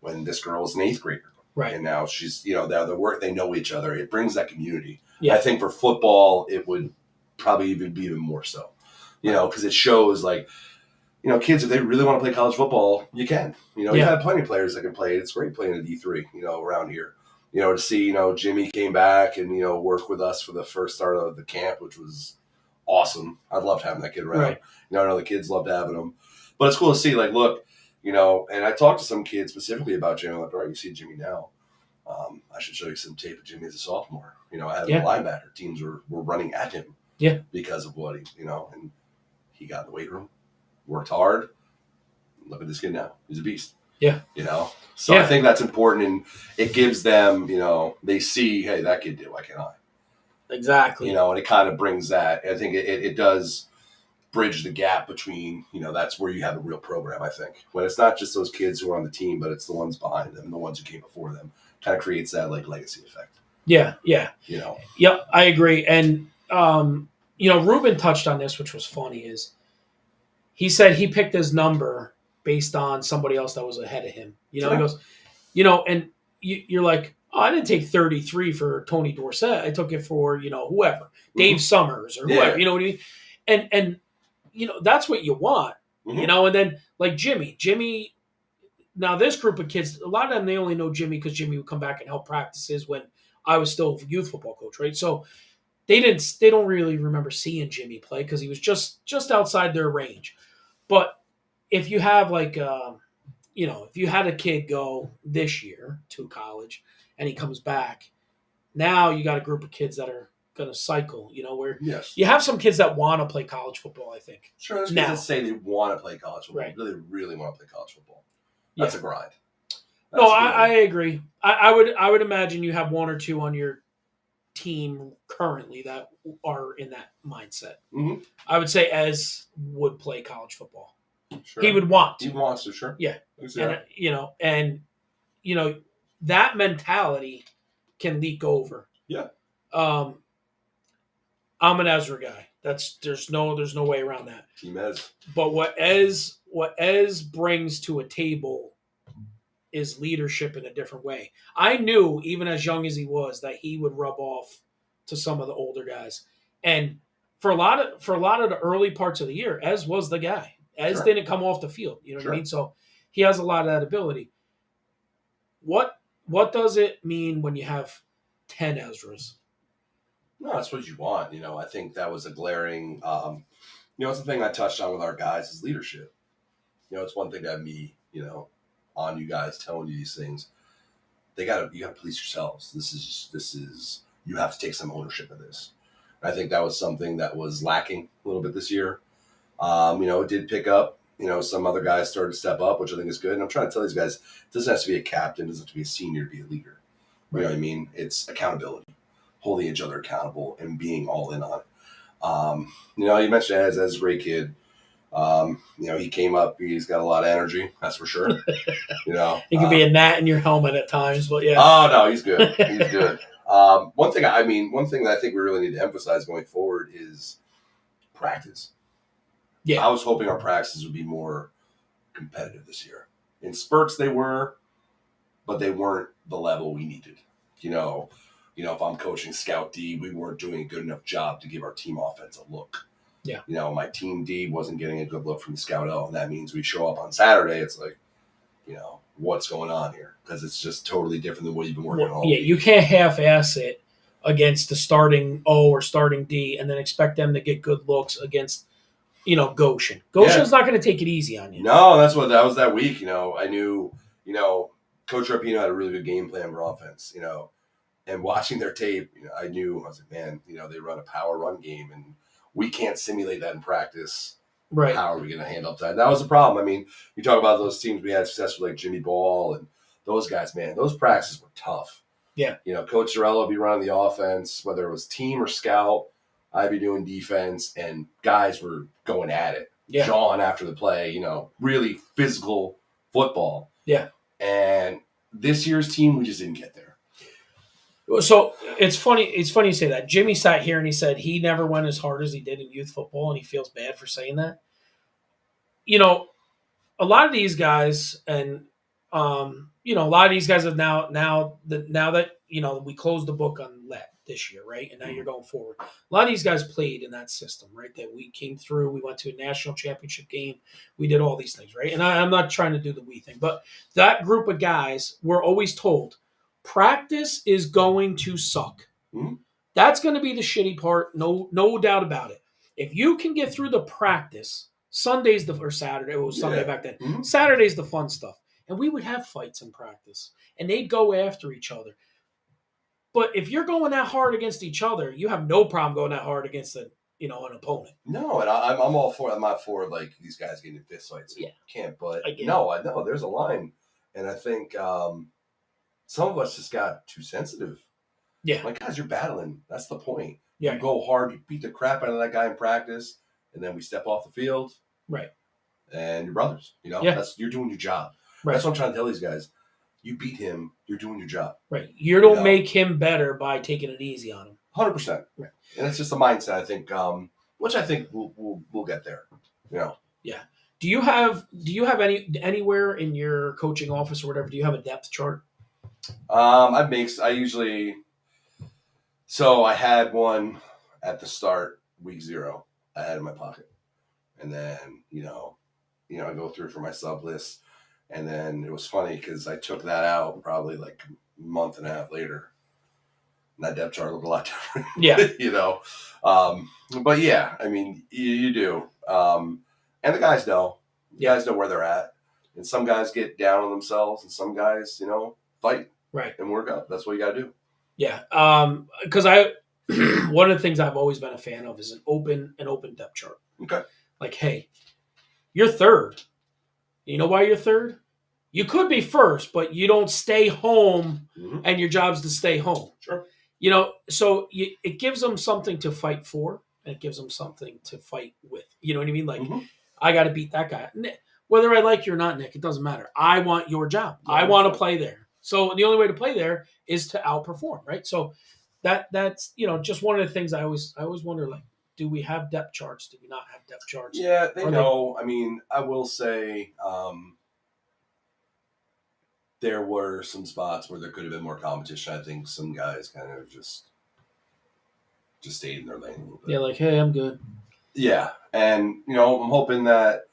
when this girl was an 8th grader. Right. And now she's, they know each other. It brings that community. Yeah. I think for football, it would probably be even more so, because it shows like, kids, if they really want to play college football, you can. You've had plenty of players that can play. It's great playing at D3, around here. To see, Jimmy came back and, worked with us for the first start of the camp, which was awesome. I loved having that kid around. Right. I know the kids loved having him. But it's cool to see, like, look, and I talked to some kids specifically about Jimmy. Like, all right, you see Jimmy now. I should show you some tape of Jimmy as a sophomore. I had a linebacker. Teams were running at him because of what and he got in the weight room, worked hard. Look at this kid now. He's a beast. Yeah. So I think that's important, and it gives them, they see, hey, that kid did. Why can't I? Exactly. And it kind of brings that. I think it does bridge the gap between, that's where you have a real program, I think. When it's not just those kids who are on the team, but it's the ones behind them, the ones who came before them. Kind of creates that, like, legacy effect. Yeah. Yep, I agree. And, Ruben touched on this, which was funny, is he said he picked his number based on somebody else that was ahead of him. He goes, and you're like, oh, I didn't take 33 for Tony Dorsett. I took it for, whoever, Dave Summers or whoever, you know what I mean? and that's what you want, Mhm. and then like Jimmy. Now this group of kids, a lot of them they only know Jimmy because Jimmy would come back and help practices when I was still a youth football coach, right? So they don't really remember seeing Jimmy play because he was just outside their range. But if you have like if you had a kid go this year to college and he comes back, now you got a group of kids that are going to cycle, where Yes. you have some kids that want to play college football, I think. Sure, there's kids that Now, say they want to play college football. right. Really, really want to play college football. That's Yeah. a grind. No, That's a I grind. agree. I would imagine you have one or two on your team currently that are in that mindset. Mm-hmm. I would say Ez would play college football. Sure. He would want He to. wants to, sure. Yeah. Yeah. And that mentality can leak over. Yeah. I'm an Ezra guy. There's no way around that. Team Ez. But what Ez brings to a table is leadership in a different way. I knew even as young as he was that he would rub off to some of the older guys. And for a lot of the early parts of the year, Ez was the guy. Ez Sure. didn't come off the field. You know Sure. what I mean? So he has a lot of that ability. What does it mean when you have 10 Ezras? No, that's what you want. I think that was a glaring. It's the thing I touched on with our guys is leadership. It's one thing to have me, on you guys telling you these things. You got to police yourselves. This is you have to take some ownership of this. I think that was something that was lacking a little bit this year. It did pick up. Some other guys started to step up, which I think is good. And I'm trying to tell these guys, it doesn't have to be a captain, it doesn't have to be a senior to be a leader. You know what I mean? It's accountability, holding each other accountable and being all in on it. You mentioned Ez a great kid. He came up, he's got a lot of energy, that's for sure. He could be a gnat in your helmet at times, but yeah. Oh, no, he's good. He's good. One thing that I think we really need to emphasize going forward is practice. Yeah. I was hoping our practices would be more competitive this year. In spurts they were, but they weren't the level we needed. If I'm coaching Scout D, we weren't doing a good enough job to give our team offense a look. Yeah. My team D wasn't getting a good look from the Scout O, and that means we show up on Saturday, it's like, what's going on here? Because it's just totally different than what you've been working on all week. You can't half-ass it against the starting O or starting D and then expect them to get good looks against Goshen. Goshen's not going to take it easy on you. No, that was that week. I knew, Coach Rapino had a really good game plan for offense, and watching their tape, I was like, man, they run a power run game and we can't simulate that in practice. Right. How are we going to handle that? And that was the problem. I mean, you talk about those teams we had success with, like Jimmy Ball and those guys, man, those practices were tough. Yeah. Coach Zarello would be running the offense, whether it was team or scout. I'd be doing defense, and guys were going at it. Yeah. Jawing after the play, really physical football. Yeah. And this year's team, we just didn't get there. So it's funny. It's funny you say that. Jimmy sat here and he said he never went as hard as he did in youth football, and he feels bad for saying that. A lot of these guys, and a lot of these guys have now that we closed the book on Let this year, right? And now you're going forward. A lot of these guys played in that system, right? That we came through. We went to a national championship game. We did all these things, right? And I'm not trying to do the we thing, but that group of guys were always told practice is going to suck. Mm-hmm. That's going to be the shitty part. No doubt about it. If you can get through the practice, Sunday's or Saturday. It was Sunday back then. Mm-hmm. Saturday's the fun stuff. And we would have fights in practice. And they'd go after each other. But if you're going that hard against each other, you have no problem going that hard against an opponent. No, and I'm all for it. I'm not for like these guys getting in fist fights. Yeah. Can't, but I know there's a line. And I think some of us just got too sensitive. Yeah. Like, guys, you're battling. That's the point. Yeah. You go hard, you beat the crap out of that guy in practice, and then we step off the field. Right. And you're brothers. You're doing your job. Right. That's what I'm trying to tell these guys. You beat him, you're doing your job. Right. You don't make him better by taking it easy on him. 100%. Right. And it's just a mindset, I think, which I think we'll get there. Yeah. Do you have anywhere in your coaching office or whatever? Do you have a depth chart? So I had one at the start, week 0. I had in my pocket. And then, I go through for my sub list. And then it was funny because I took that out probably like a month and a half later. And that depth chart looked a lot different. Yeah. But yeah, I mean, you do. And the guys know. The guys know where they're at. And some guys get down on themselves, and some guys, fight and work out. That's what you got to do. Yeah. Because one of the things I've always been a fan of is an open depth chart. Okay. Like, hey, you're third. You know why you're third? You could be first, but you don't stay home, and your job's to stay home. Sure. So it gives them something to fight for, and it gives them something to fight with. You know what I mean? Like, I got to beat that guy. Whether I like you or not, Nick, it doesn't matter. I want your job. Yeah, I want to play there. So the only way to play there is to outperform, right? So that's just one of the things I always wonder, like, do we have depth charts? Do we not have depth charts? Yeah, they know. I mean, I will say there were some spots where there could have been more competition. I think some guys kind of just stayed in their lane a little bit. Yeah, like, hey, I'm good. Yeah, and I'm hoping that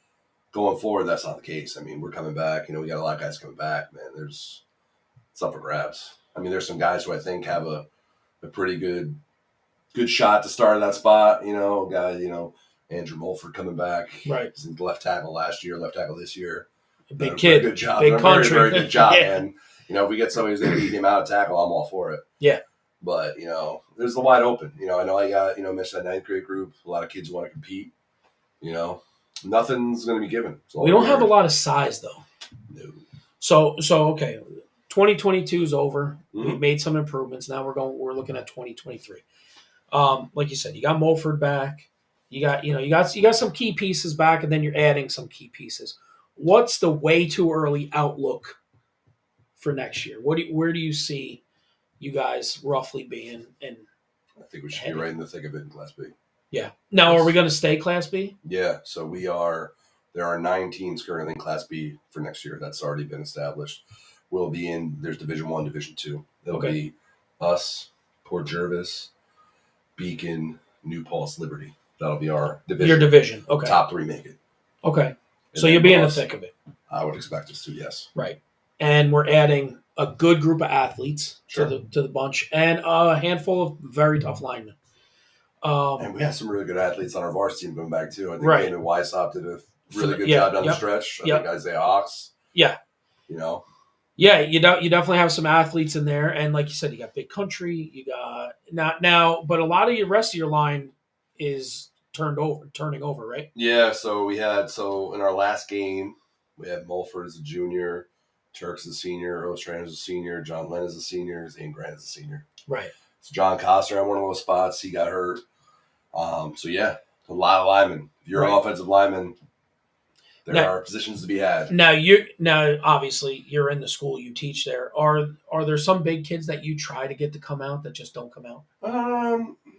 going forward that's not the case. I mean, we're coming back. We got a lot of guys coming back, man. It's up for grabs. I mean, there's some guys who I think have a pretty good shot to start in that spot. Andrew Mulford coming back. Right. He's left tackle last year, left tackle this year. Big kid. Good job. Big country. Very, very good job, man. If we get somebody who's going to beat him out of tackle, I'm all for it. Yeah. But, there's the wide open. I know I got, missed that ninth grade group. A lot of kids want to compete. Nothing's going to be given. We don't have a lot of size, though. No. So okay. 2022 is over. We've made some improvements. Now we're looking at 2023. Like you said, you got Mulford back. You got some key pieces back, and then you're adding some key pieces. What's the way too early outlook for next year? Where do you see you guys roughly being? And I think we should be right in the thick of it in Class B. Yeah. Now, are we going to stay Class B? Yeah. So we are. There are 9 teams currently in Class B for next year. That's already been established. We'll be in. There's Division 1, Division 2. There'll be us, Port Jervis, Beacon, New Paltz, Liberty. That'll be our division. Your division. Okay. Top 3 make it. Okay. So you'll be in the thick of it. I would expect us to, yes. Right. And we're adding a good group of athletes sure. to the bunch, and a handful of very tough linemen. And we have some really good athletes on our varsity team going back too. I think right. Damon Weishaupt did a really good job down the stretch. I think Isaiah Hawks. Yeah. Yeah, you definitely have some athletes in there, and like you said, you got Big Country. You got now, but a lot of the rest of your line is turning over, right? Yeah. So in our last game, we had Mulford as a junior, Turks as a senior, Ostrander as a senior, John Lenn as a senior, Zane Grant as a senior. Right. So John Costner had one of those spots. He got hurt. So yeah, a lot of linemen. If you're an offensive lineman, there are positions to be had. Now obviously you're in the school, you teach there. Are there some big kids that you try to get to come out that just don't come out?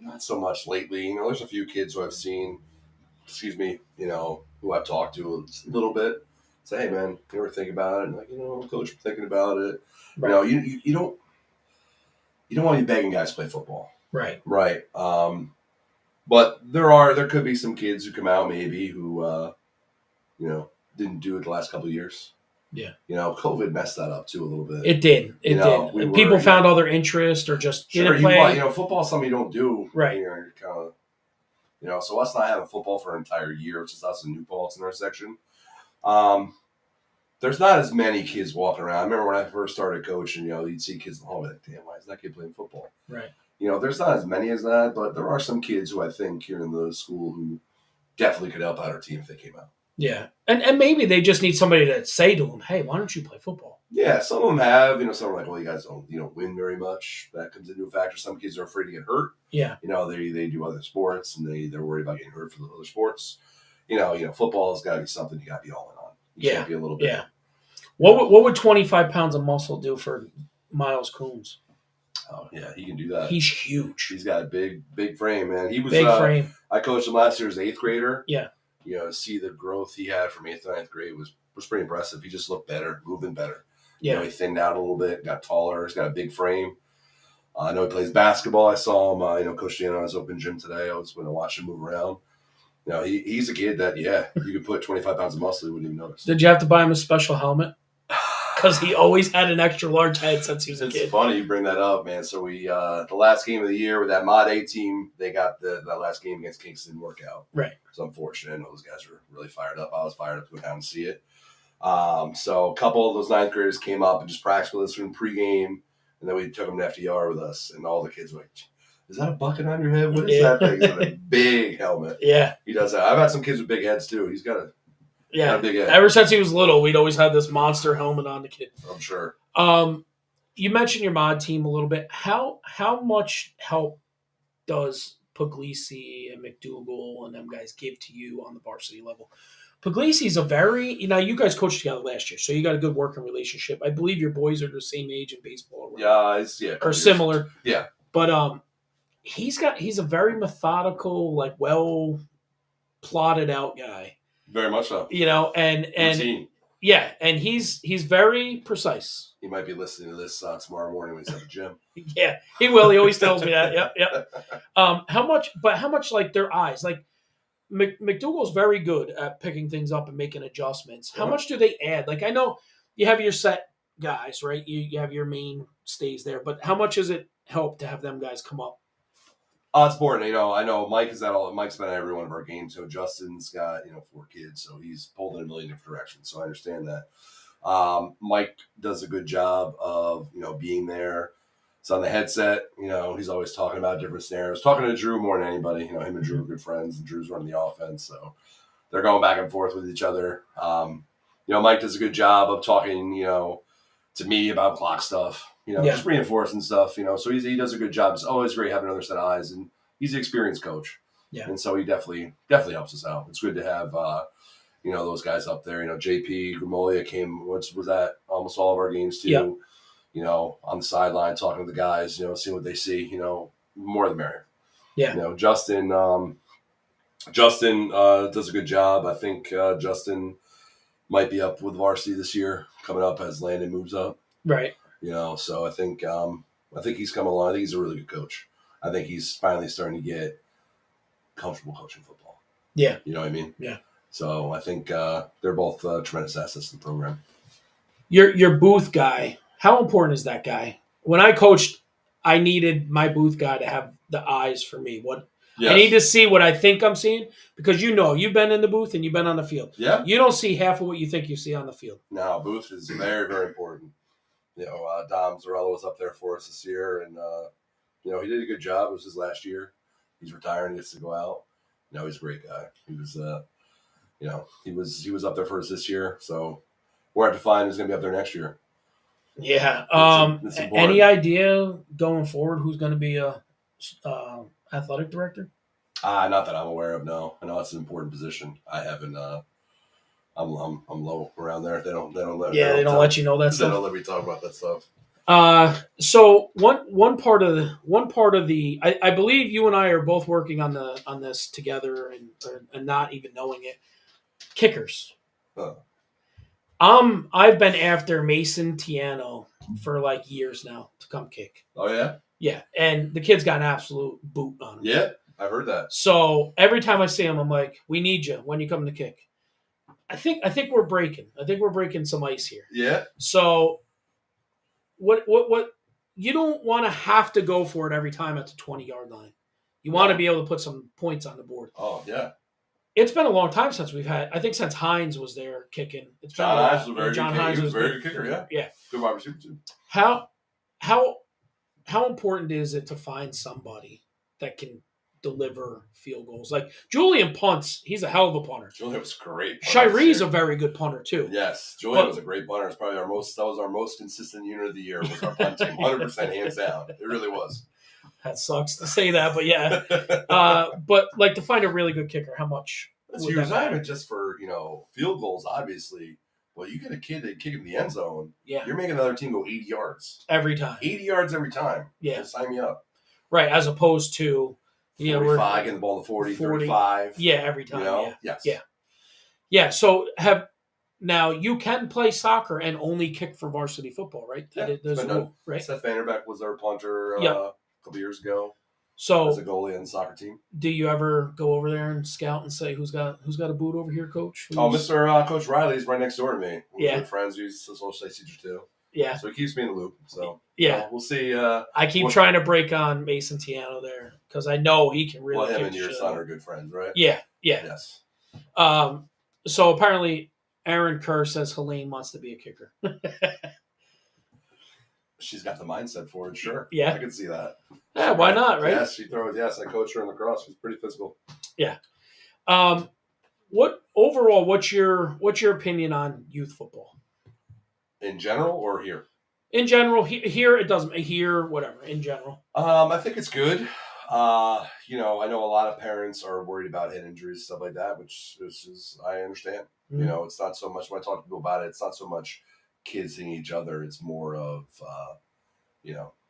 Not so much lately. There's a few kids who I've seen, who I've talked to a little bit. Say, hey man, you ever think about it? And like, coach, I'm thinking about it. Right. You don't want to be begging guys to play football. Right. Right. But there could be some kids who come out maybe who didn't do it the last couple of years. Yeah. COVID messed that up too a little bit. It did. People found other interest or just didn't play. Football is something you don't do. Right. You're kind of, so us not having football for an entire year, which is us and New Paltz in our section. There's not as many kids walking around. I remember when I first started coaching, you'd see kids in the hallway like, damn, why is that kid playing football? Right. There's not as many as that, but there are some kids who I think here in the school who definitely could help out our team if they came out. Yeah. And maybe they just need somebody to say to them, hey, why don't you play football? Yeah, some of them have. Some are like, well, you guys don't, win very much. That comes into a factor. Some kids are afraid to get hurt. Yeah. They do other sports, and they're worried about getting hurt for the other sports. Football has got to be something you got to be all in on. You can't be a little bit. Yeah. What would 25 pounds of muscle do for Miles Coons? Oh, yeah, he can do that. He's huge. He's got a big frame, man. He was big frame. I coached him last year as an 8th grader. Yeah. See the growth he had from 8th to 9th grade was pretty impressive. He just looked better, moving better. Yeah. He thinned out a little bit, got taller. He's got a big frame. I know he plays basketball. I saw him, Coach Dan on his open gym today. I was going to watch him move around. No, he's a kid that, you could put 25 pounds of muscle, he wouldn't even notice. Did you have to buy him a special helmet? Because he always had an extra large head since he was a kid. It's funny you bring that up, man. So we, the last game of the year with that Mod A team, they got that last game against Kingston workout. Right. It's unfortunate. I know those guys were really fired up. I was fired up to go down and see it. So a couple of those ninth graders came up and just practiced with us from pregame, and then we took them to FDR with us, and all the kids were like, "Is that a bucket on your head? What is that thing?" He's got a big helmet. Yeah. He does that. I've had some kids with big heads too. He's got a big head. Ever since he was little, we'd always had this monster helmet on the kid. I'm sure. You mentioned your mod team a little bit. How much help does Puglisi and McDougal and them guys give to you on the varsity level? Puglisi's a very, you guys coached together last year, so you got a good working relationship. I believe your boys are the same age in baseball, right? Or similar. Yeah. But he's a very methodical, like well plotted out guy. Very much so. And routine. Yeah, and he's very precise. He might be listening to this tomorrow morning when he's at the gym. Yeah, he will. He always tells me that. Yep. How much like their eyes? Like McDougal's very good at picking things up and making adjustments. How much do they add? Like I know you have your set guys, right? You have your main stays there, but how much does it help to have them guys come up? It's important. I know Mike is at all. Mike's been at every one of our games. So Justin's got 4 kids, so he's pulled in a million different directions. So I understand that. Mike does a good job of being there. It's on the headset. He's always talking about different scenarios. Talking to Drew more than anybody. Him and Drew are good friends, and Drew's running the offense, so they're going back and forth with each other. Mike does a good job of talking, to me about clock stuff. Just reinforcing stuff. So he does a good job. It's always great having another set of eyes, and he's an experienced coach. Yeah, and so he definitely helps us out. It's good to have those guys up there. JP Grimolia came. Was at almost all of our games too. Yeah. On the sideline talking to the guys. Seeing what they see. More the merrier. Yeah. Justin does a good job. I think Justin might be up with varsity this year, coming up as Landon moves up. Right. So I think he's come along. I think he's a really good coach. I think he's finally starting to get comfortable coaching football. Yeah. You know what I mean? Yeah. So I think they're both tremendous assets to the program. Your booth guy, how important is that guy? When I coached, I needed my booth guy to have the eyes for me. Yes. I need to see what I think I'm seeing because you've been in the booth and you've been on the field. Yeah. You don't see half of what you think you see on the field. No, booth is very, very important. Dom Zarella was up there for us this year, and he did a good job. It was his last year. He's retiring. He gets to go out. He's a great guy. He was, he was up there for us this year. So we're to find who's going to be up there next year. Yeah. It's any idea going forward who's going to be a athletic director? Not that I'm aware of. No, I know it's an important position. I haven't. I'm low around there. They don't let. Yeah, they don't let you know that stuff. They don't let me talk about that stuff. So one part of the I believe you and I are both working on this together and not even knowing it. Kickers. I've been after Mason Tiano for like years now to come kick. Oh yeah. Yeah, and the kid's got an absolute boot on him. Yeah, I've heard that. So every time I see him, I'm like, "We need you when you come to kick." I think we're breaking. I think we're breaking some ice here. Yeah. So what you don't want to have to go for it every time at the 20-yard line. You want to be able to put some points on the board. Oh, yeah. It's been a long time since we've had, I think since Hines was there kicking. It's John Hines was a very good kicker. He was a very good kicker, yeah. Yeah. Good wide receiver, too. How important is it to find somebody that can deliver field goals? Like Julian punts, he's a hell of a punter. Julian was great. Shiree's a very good punter too. Yes, Julian was a great punter. It's probably that was our most consistent unit of the year. Was our punt team, 100% hands down. It really was. That sucks to say that, but yeah. But like to find a really good kicker, how much? That's huge. Not even just for field goals, obviously. Well, you get a kid that kick in the end zone. Yeah, you're making another team go 80 yards every time. 80 yards every time. Yeah, sign me up. Right, as opposed to 45, getting the ball to 40, 35. Yeah, every time. Yes. Yeah. So now you can play soccer and only kick for varsity football, right? Yeah, there's a rule, right? Seth Vanderbeck was our punter a couple years ago. as a So, goalie on the soccer team. do you ever go over there and scout and say who's got a boot over here, Coach? Oh, Mr. Coach Riley's right next door to me. We're Yeah. good friends. He's a social studies teacher too. Yeah. So he keeps me in the loop. So Yeah. we'll see. I keep trying to break on Mason Tiano there because I know he can really. Well, him kick and the your shit son out. are good friends, right? Yeah. Yeah. Yes. So apparently, Aaron Kerr says Helene wants to be a kicker. She's got the mindset for it. Sure. Yeah. I can see that. Yeah. Why not? Right. Yes, she throws. Yes, I coach her in lacrosse. She's pretty physical. Yeah. What's your opinion on youth football? In general or here? In general, here it doesn't. Here, whatever. In general, I think it's good. I know a lot of parents are worried about head injuries, stuff like that, which is I understand. Mm-hmm. It's not so much when I talk to people about it. It's not so much kids hitting each other. It's more of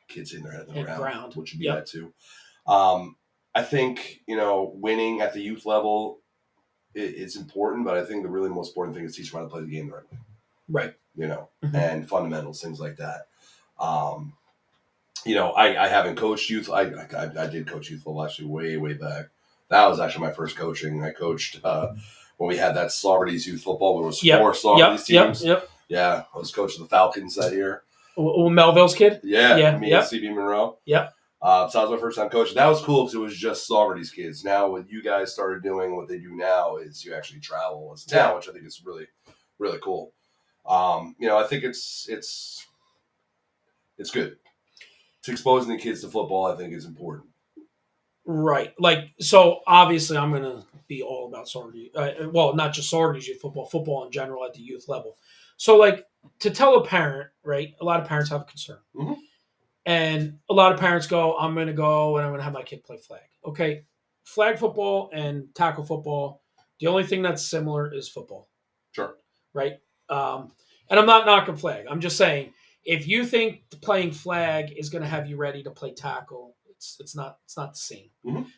kids hitting their head on the ground, which would be that too. I think winning at the youth level it's important, but I think the really most important thing is teaching them how to play the game the right way. Right. And fundamentals, things like that. I haven't coached youth. I did coach youth football actually way back. That was actually my first coaching. I coached when we had that Saugerties youth football. There was 4 Saugerties teams. Yep. Yeah, I was coaching the Falcons that year. Melville's kid? Yeah. Me and CB Monroe. Yep. So that was my first time coaching. That was cool because it was just Saugerties kids. Now, what you guys started doing, what they do now is you actually travel as a town, which I think is really, really cool. I think it's good. To exposing the kids to football, I think is important. Right. So obviously I'm going to be all about Saugerties. Not just Saugerties youth football in general at the youth level. So to tell a parent, right, a lot of parents have a concern. Mm-hmm. And a lot of parents go, I'm going to go and I'm going to have my kid play flag. Okay. Flag football and tackle football, the only thing that's similar is football. Sure. Right? And I'm not knocking flag. I'm just saying, if you think playing flag is going to have you ready to play tackle, it's not the same.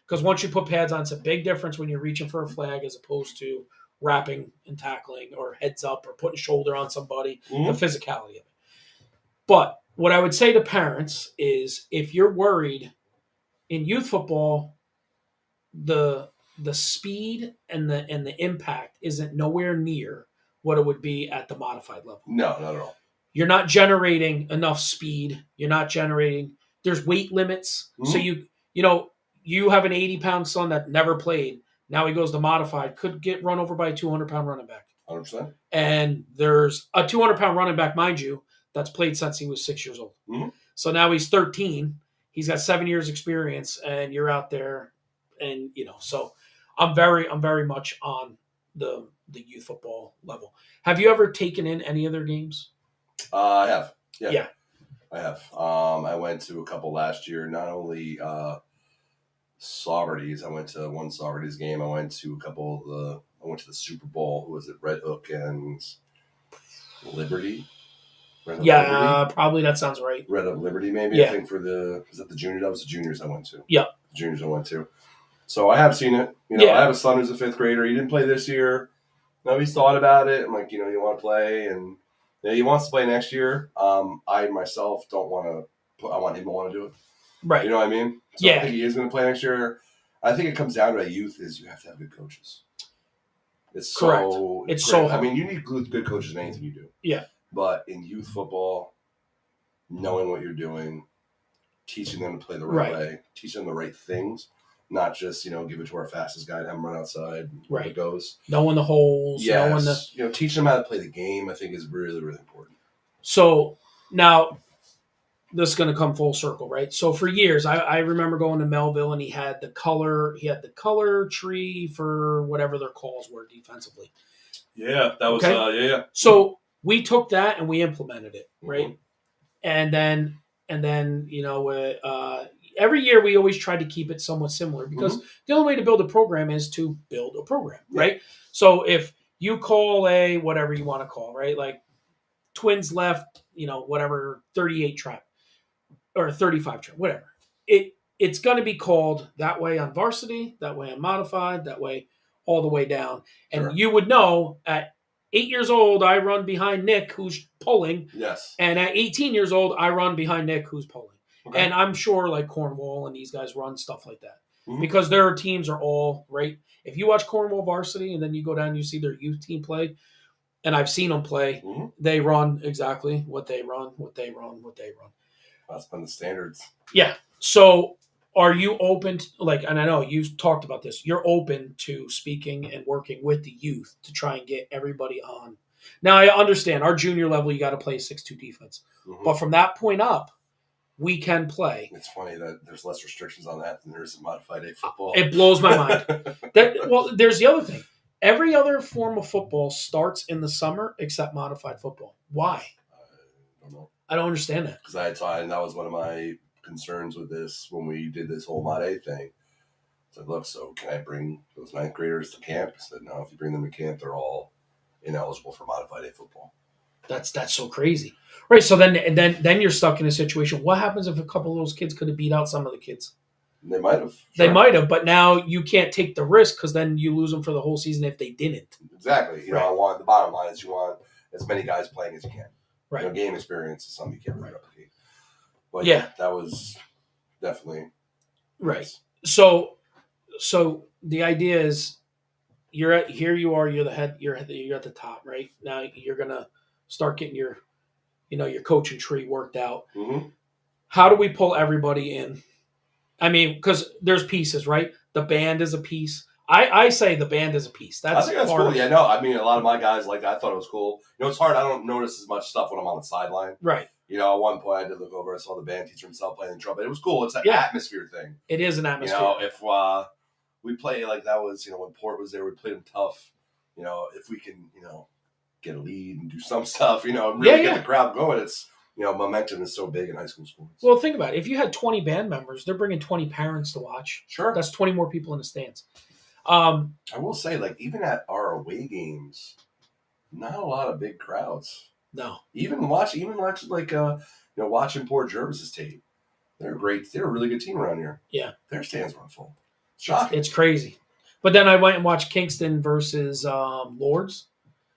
Because once you put pads on, it's a big difference when you're reaching for a flag as opposed to wrapping and tackling or heads up or putting a shoulder on somebody, the physicality of it. But what I would say to parents is, if you're worried in youth football, the speed and the impact isn't nowhere near what it would be at the modified level. No, not at all. You're not generating enough speed. You're not generating. There's weight limits. So you have an 80-pound son that never played. Now he goes to modified. Could get run over by a 200-pound running back. 100%. And there's a 200-pound running back, mind you, that's played since he was 6 years old. So now he's 13. He's got 7 years experience, and you're out there, and So I'm very much on the youth football level. Have you ever taken in any of their games? I have. Yeah. I have. I went to a couple last year. Not only Saugerties. I went to one Saugerties game. I went to a couple of I went to the Super Bowl. Who was it? Red Hook and Liberty. Liberty? Probably that sounds right. Red Hook Liberty, maybe. Yeah. I think was that the junior? That was the juniors I went to. Yeah. The juniors I went to. So I have seen it. I have a son who's a 5th grader. He didn't play this year. No, he's thought about it. I'm like, you want to play, and he wants to play next year. I myself don't want to. I want him to want to do it. Right. You know what I mean? So I think he is going to play next year. I think it comes down to youth is you have to have good coaches. It's correct. It's so hard. I mean, you need good coaches in anything you do. Yeah. But in youth football, knowing what you're doing, teaching them to play the right way, teaching them the right things, not just give it to our fastest guy and have him run outside. Where it goes. Knowing the holes. Yes. Teaching them how to play the game, I think, is really, really important. So now, this is going to come full circle, right? So for years, I remember going to Melville, and he had the color tree for whatever their calls were defensively. Yeah, that was yeah. So we took that and we implemented it, right? And then every year we always tried to keep it somewhat similar, because the only way to build a program is to build a program, right? So if you call a whatever you want to call, right, like twins left, whatever 38 trap or 35 trap, whatever, it's going to be called that way on varsity, that way on modified, that way all the way down, and you would know at 8 years old I run behind Nick who's pulling, yes, and at 18 years old I run behind Nick who's pulling. Okay. And I'm sure like Cornwall and these guys run stuff like that Mhm. because their teams are all right. If you watch Cornwall varsity and then you go down, you see their youth team play, and I've seen them play. Mhm. They run exactly what they run, what they run, what they run. That's been the standards. Yeah. So are you open to, like, and I know you've talked about this, you're open to speaking and working with the youth to try and get everybody on. Now I understand our junior level, you got to play 6-2 defense. Mhm. But from that point up, we can play. It's funny that there's less restrictions on that than there is in modified A football. It blows my mind. Well, there's the other thing. Every other form of football starts in the summer except modified football. Why? I don't know. I don't understand that. Because I thought, and that was one of my concerns with this when we did this whole Mod A thing. I said, look, so can I bring those ninth graders to camp? I said, no, if you bring them to camp, they're all ineligible for modified A football. That's so crazy, right? So then you're stuck in a situation. What happens if a couple of those kids could have beat out some of the kids? They might have. They Sure. might have, but now you can't take the risk because then you lose them for the whole season if they didn't. Exactly. You know, I want the bottom line is you want as many guys playing as you can. Right. You know, game experience is something you can't really replicate. But Yeah. that was definitely right. So the idea is you're at here. You are. You're the head. You're at the top. Right now, you're gonna start getting your coaching tree worked out. Mm-hmm. How do we pull everybody in? I mean, because there's pieces, right? The band is a piece. I say the band is a piece. I think that's cool. Yeah, no, I mean, a lot of my guys, like, I thought it was cool. You know, it's hard. I don't notice as much stuff when I'm on the sideline. Right. You know, at one point I did look over, I saw the band teacher himself playing the trumpet. It was cool. It's an atmosphere thing. It is an atmosphere. You know, if we play like that was, you know, when Port was there, we played them tough. You know, if we can, you know, get a lead and do some stuff, you know, and really get the crowd going, it's, you know, momentum is so big in high school sports. Well, think about it. If you had 20 band members, they're bringing 20 parents to watch. Sure. That's 20 more people in the stands. I will say, like, even at our away games, not a lot of big crowds. No. Even watching like watching Port Jervis's tape. They're great. They're a really good team around here. Yeah. Their stands run full. Shocking. It's crazy. But then I went and watched Kingston versus Lords.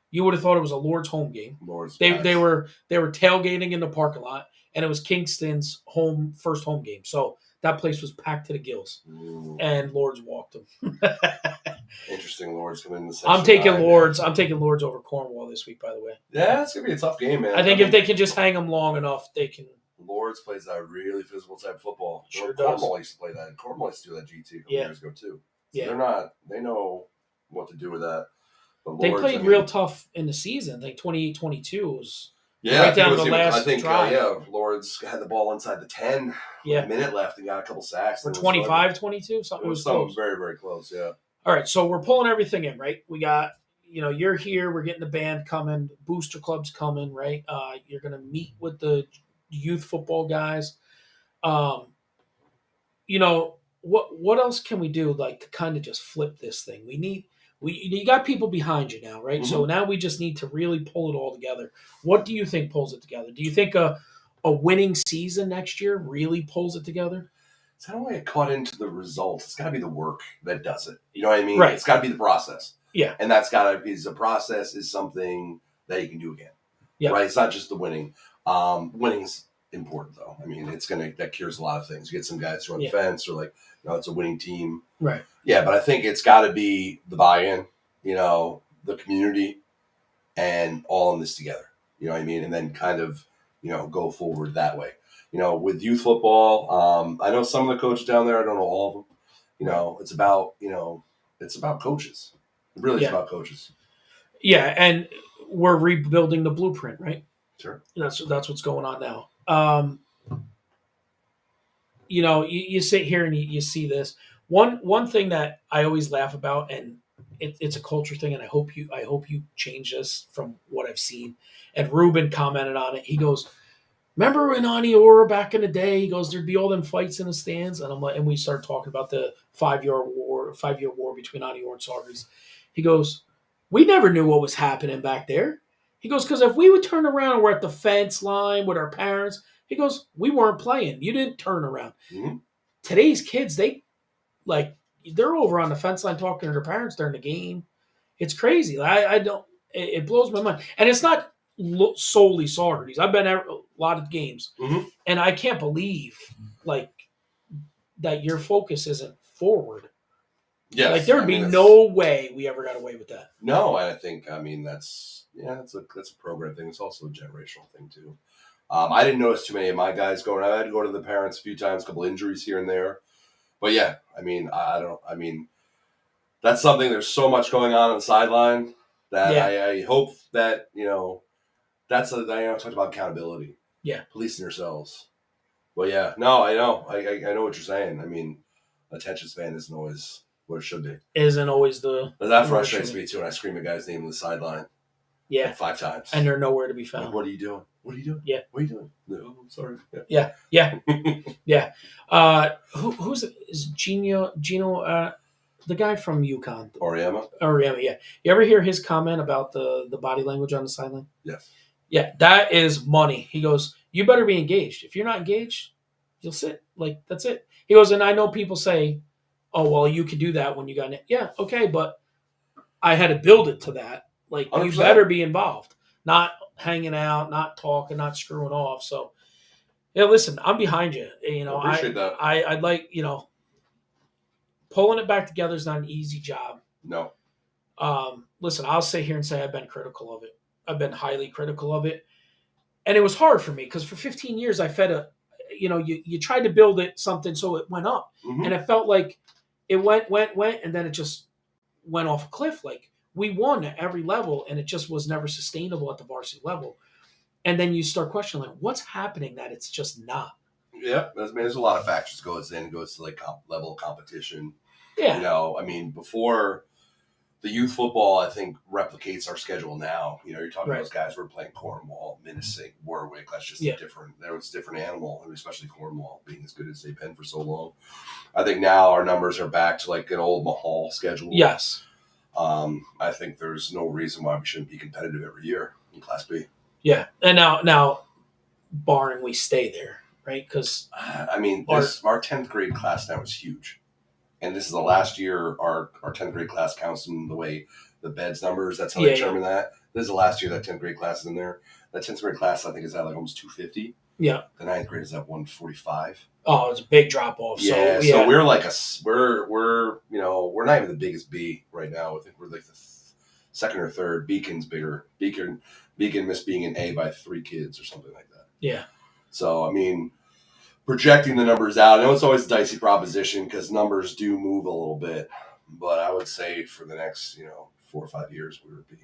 You would have thought it was a Lords home game. Lords. They were tailgating in the parking lot, and it was Kingston's first home game. So that place was packed to the gills, and Lords walked them. Interesting. Lords coming in the I'm taking Lords. I'm taking Lords over Cornwall this week. By the way. Yeah, it's gonna be a tough game, man. I think if they can just hang them long enough, they can. Lords plays that really physical type of football. Sure Cornwall does. used to play that. Cornwall used to do that GT a couple years ago too. So they know what to do with that. But Lords, they played real tough in the season. I think 28-22 was right down to the last drive. Lords had the ball inside the 10. A minute left and got a couple sacks. Or 25-22, something. It was something very, very close, yeah. All right, so we're pulling everything in, right? We got, you're here. We're getting the band coming. Booster club's coming, right? You're going to meet with the youth football guys. What else can we do, like, to kind of just flip this thing? You got people behind you now, right? Mm-hmm. So now we just need to really pull it all together. What do you think pulls it together? Do you think a winning season next year really pulls it together? It's I don't want to get caught into the results. It's got to be the work that does it. You know what I mean? Right. It's got to be the process. Yeah. And that's got to be the process is something that you can do again. Yeah. Right. It's not just the winning. Winning's important though. I mean, that cures a lot of things. You get some guys who are on the fence or like, it's a winning team. Right. Yeah, but I think it's got to be the buy-in, the community, and all in this together. You know what I mean? And then kind of, go forward that way. With youth football, I know some of the coaches down there. I don't know all of them. It's about coaches. It really is about coaches. Yeah, and we're rebuilding the blueprint, right? Sure. That's what's going on now. You sit here and you see this. One thing that I always laugh about, and it's a culture thing, and I hope you change this from what I've seen. And Ruben commented on it. He goes, "Remember when Aniora back in the day?" He goes, "There'd be all them fights in the stands," and I'm like, and we start talking about the 5-year war between Aniora and Saugerties. He goes, "We never knew what was happening back there." He goes, "Because if we would turn around and we're at the fence line with our parents," he goes, "we weren't playing. You didn't turn around." Mm-hmm. Today's kids, they're over on the fence line talking to their parents during the game. It's crazy. I don't. It blows my mind, and it's not solely Saugerties. I've been at a lot of games, Mhm. and I can't believe like that your focus isn't forward. Like Yes, there I would be mean no way we ever got away with that. no. I think that's that's a program thing. It's also a generational thing too. I didn't notice too many of my guys going. I had to go to the parents a few times, a couple injuries here and there. But yeah, I mean, I don't. I mean, that's something. There's so much going on the sideline that Yeah, I hope that that's I talked about accountability. yeah, Policing yourselves. Well, yeah, no, I know. I know what you're saying. I mean, attention span isn't always what it should be. isn't always the. But that where it frustrates should me be. too when I scream a guy's name on the sideline Yeah, like 5 times. and they're nowhere to be Like, found. what are you doing? What are you doing? Yeah. What are you doing? No, I'm sorry. Yeah, yeah. Who's is Gino? The guy from UConn. Oriama? Oriema, yeah. You ever hear his comment about the body language on the sideline? Yes. Yeah, that is money. He goes, you better be engaged. If you're not engaged, you'll sit. Like, that's it. He goes, and I know people say, oh, well, you could do that when you got it. Yeah, okay, but I had to build it to that. Like, you 100%. better be involved. Not hanging out, not talking, not screwing off. So, yeah, listen, I'm behind you. You know, I appreciate that. I'd like, pulling it back together is not an easy job. No. Listen, I'll sit here and say I've been critical of it. I've been highly critical of it. And it was hard for me because for 15 years I fed you tried to build it something so it went up. Mm-hmm. And it felt like it went, and then it just went off a cliff. Like we won at every level and it just was never sustainable at the varsity level. And then you start questioning, like, what's happening that it's just not? Yeah, there's a lot of factors goes in. It goes to like level of competition. Yeah. I mean, before the youth football, I think replicates our schedule now. You're talking Right. about those guys who are playing Cornwall, Minnesink, Warwick. That's just Yeah. There was a different animal, and especially Cornwall being as good as they've been for so long. I think now our numbers are back to like an old Mahal schedule. Yes. I think there's no reason why we shouldn't be competitive every year in Class B. Yeah. And now, barring we stay there, right? Because I mean, our 10th grade class now is huge. And this is the last year our 10th grade class counts in the way the beds numbers. That's how they determine that. This is the last year that 10th grade class is in there. That 10th grade class, I think, is at like almost 250. Yeah. The 9th grade is at 145. Oh, it's a big drop off. Yeah, so we're like we're not even the biggest B right now. I think we're like the second or third. Beacon's bigger. Beacon missed being an A by 3 kids or something like that. Yeah. So, I mean, projecting the numbers out, I know it's always a dicey proposition because numbers do move a little bit, but I would say for the next 4 or 5 years we would be,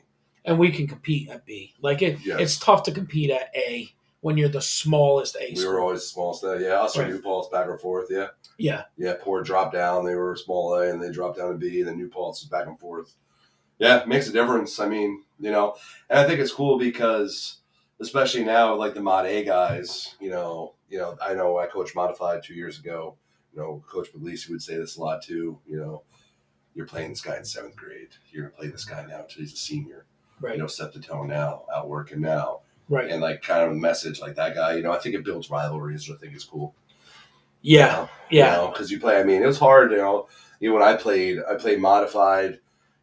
and we can compete at B. Like it's tough to compete at A when you're the smallest A. We were always the smallest A. Yeah, us or New Paltz back and forth. Yeah. Poor drop down. They were small A and they dropped down to B, and then New Paltz is back and forth. Yeah, it makes a difference. I mean, and I think it's cool because especially now, like the Mod A guys, I know I coached Modified 2 years ago. Coach Puglisi would say this a lot too. You're playing this guy in 7th grade. You're going to play this guy now until he's a senior. Right. Set the tone now, outworking now. Right. And like kind of a message like that guy, I think it builds rivalries, which I think is cool. Yeah. Yeah. Because you play, I mean, it was hard, even when I played Modified,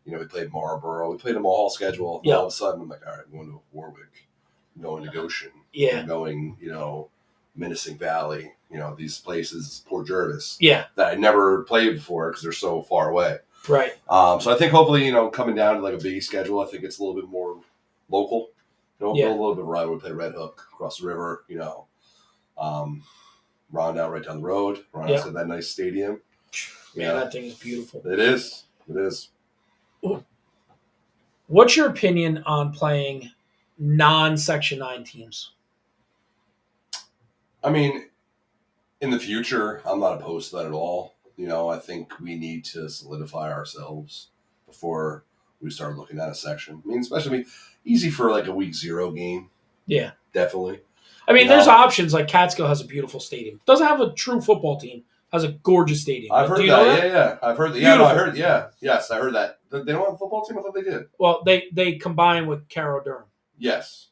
we played Marlboro, we played a Mahal schedule. Yeah. All of a sudden, I'm like, all right, I'm going to Warwick, I'm going to Goshen. Yeah. I'm going, Minnesink Valley, these places, Port Jervis. Yeah. That I never played before because they're so far away. Right. So I think hopefully, coming down to like a big schedule, I think it's a little bit more local. A little bit of rivalry. We play Red Hook across the river, Rondout right down the road. Rondout's got that nice stadium. Man, that thing is beautiful. It is. It is. What's your opinion on playing non-Section 9 teams? I mean, in the future, I'm not opposed to that at all. I think we need to solidify ourselves before we start looking at a section. I mean, especially easy for like a week 0 game. Yeah. Definitely. I mean, there's options. Like Catskill has a beautiful stadium. Doesn't have a true football team. Has a gorgeous stadium. I've heard that. Yeah. I've heard that. Yeah, no, I heard. Yeah. Yes, I heard that. They don't have a football team? I thought they did. Well, they combine with Carroll Durham. Yes.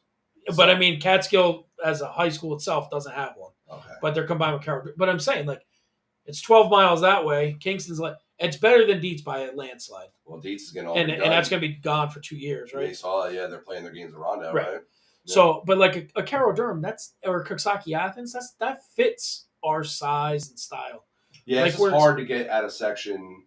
But I mean, Catskill as a high school itself doesn't have one. Okay. But they're combined with Carroll. But I'm saying, like, it's 12 miles that way. Kingston's like, it's better than Dietz by a landslide. Well, Dietz is getting all and that's going to be gone for 2 years, right? They saw that, they're playing their games in Rondout, right? So, but like a Carroll Durham, or Coxsackie Athens, that fits our size and style. Yeah, like it's just hard to get out of section.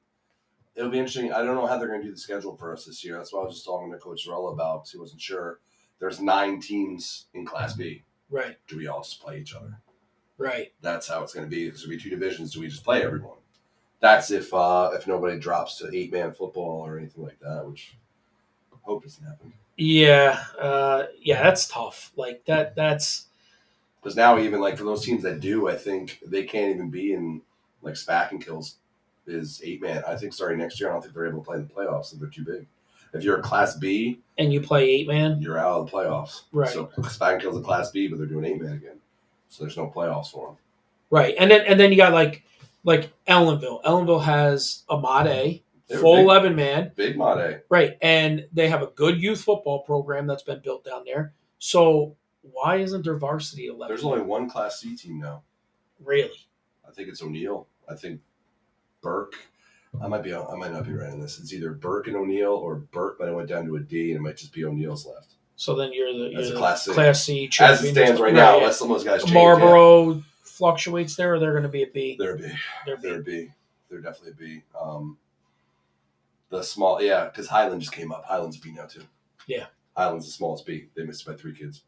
It'll be interesting. I don't know how they're going to do the schedule for us this year. That's what I was just talking to Coach Zorella about because he wasn't sure. There's 9 teams in Class B. Right. Do we all just play each other? Right. That's how it's going to be. Because there'll be 2 divisions. Do we just play everyone? That's if nobody drops to 8-man football or anything like that, which I hope doesn't happen. Yeah. That's tough. Like that's because now even like for those teams that do, I think they can't even be in like SPAC and Kills is 8-man. I think starting next year, I don't think they're able to play in the playoffs if they're too big. If you're a Class B and you play 8-man, you're out of the playoffs. Right. So SPAC and Kills a Class B, but they're doing 8-man again. So there's no playoffs for them. Right, and then you got like Ellenville. Ellenville has a Mod A, full 11-man, big Mod A. Right, and they have a good youth football program that's been built down there. So why isn't there varsity 11? There's only one Class C team now. Really? I think it's O'Neill. I think Burke. I might not be right in this. It's either Burke and O'Neill or Burke, but I went down to a D, and it might just be O'Neill's left. So then you're the Class C champion. As it stands right now, unless some of those guys change. Marlboro fluctuates there, or they're going to be a B? They're a B. They're a B. They're definitely a B. The small, because Highland just came up. Highland's a B now, too. Yeah. Highland's the smallest B. They missed by 3 kids.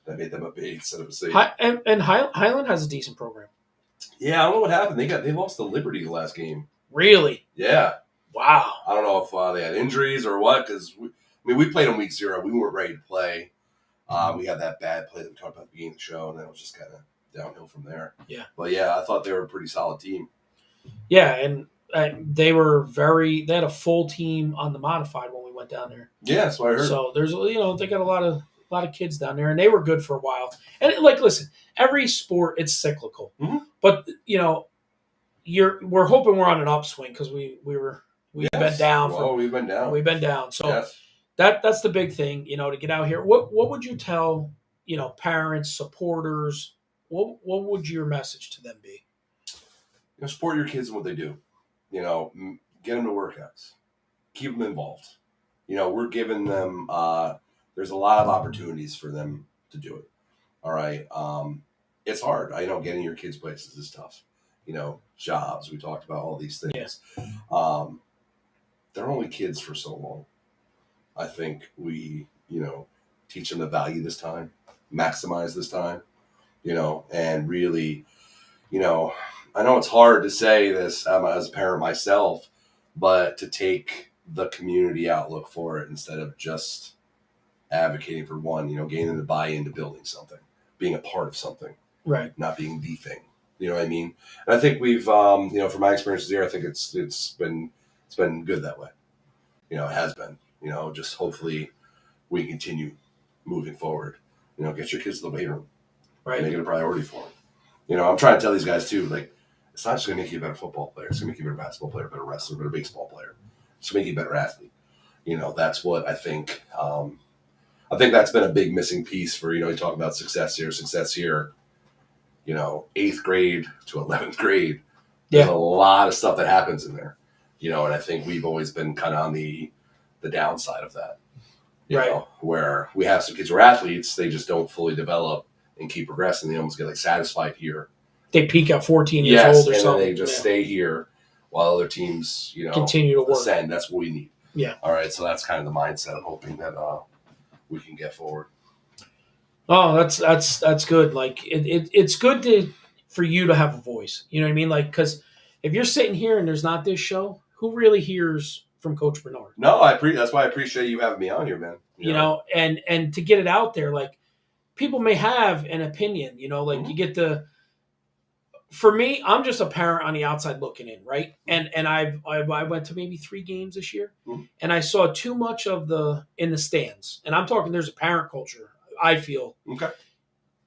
That made them a B instead of a C. And Highland has a decent program. Yeah, I don't know what happened. They lost to Liberty the last game. Really? Yeah. Wow. I don't know if they had injuries or what, because we played on week 0. We weren't ready to play. We had that bad play that we talked about at the beginning of the show, and then it was just kind of downhill from there. Yeah. But yeah, I thought they were a pretty solid team. Yeah, and they had a full team on the modified when we went down there. Yeah, that's what I heard. So there's they got a lot of kids down there, and they were good for a while. And listen, every sport it's cyclical, but we're hoping we're on an upswing because we've been down. We've been down. We've been down. So yes. That's the big thing, to get out here. What would you tell parents, supporters? What would your message to them be? Support your kids in what they do. Get them to workouts. Keep them involved. We're giving them. There's a lot of opportunities for them to do it. All right. It's hard. I know getting your kids places is tough. Jobs. We talked about all these things. Yeah. They're only kids for so long. I think we, teach them to value this time, maximize this time, and really, I know it's hard to say this as a parent myself, but to take the community outlook for it instead of just advocating for one, getting them to buy into building something, being a part of something, right? Not being the thing. You know what I mean? And I think we've, from my experiences here, I think it's been good that way. It has been. Just hopefully we continue moving forward. Get your kids to the weight room, right? Make it a priority for them. I'm trying to tell these guys too, like, it's not just going to make you a better football player. It's going to make you a better basketball player, better wrestler, better baseball player. It's going to make you a better athlete. That's what I think. I think that's been a big missing piece for, you talk about success here. 8th grade to 11th grade. There's a lot of stuff that happens in there, and I think we've always been kind of on the downside of that, you know, where we have some kids who are athletes, they just don't fully develop and keep progressing. They almost get like satisfied here. They peak at 14 years old or and something. Then they just stay here while other teams, continue to work. Ascend. That's what we need. Yeah. All right. So that's kind of the mindset I'm hoping that we can get forward. Oh, that's good. Like it's good for you to have a voice. You know what I mean? Like, because if you're sitting here and there's not this show, who really hears from Coach Bernard? No, that's why I appreciate you having me on here, man. You know, and to get it out there, like people may have an opinion. Like you get the. For me, I'm just a parent on the outside looking in, right? And I went to maybe 3 games this year, and I saw too much of in the stands. And I'm talking, there's a parent culture. I feel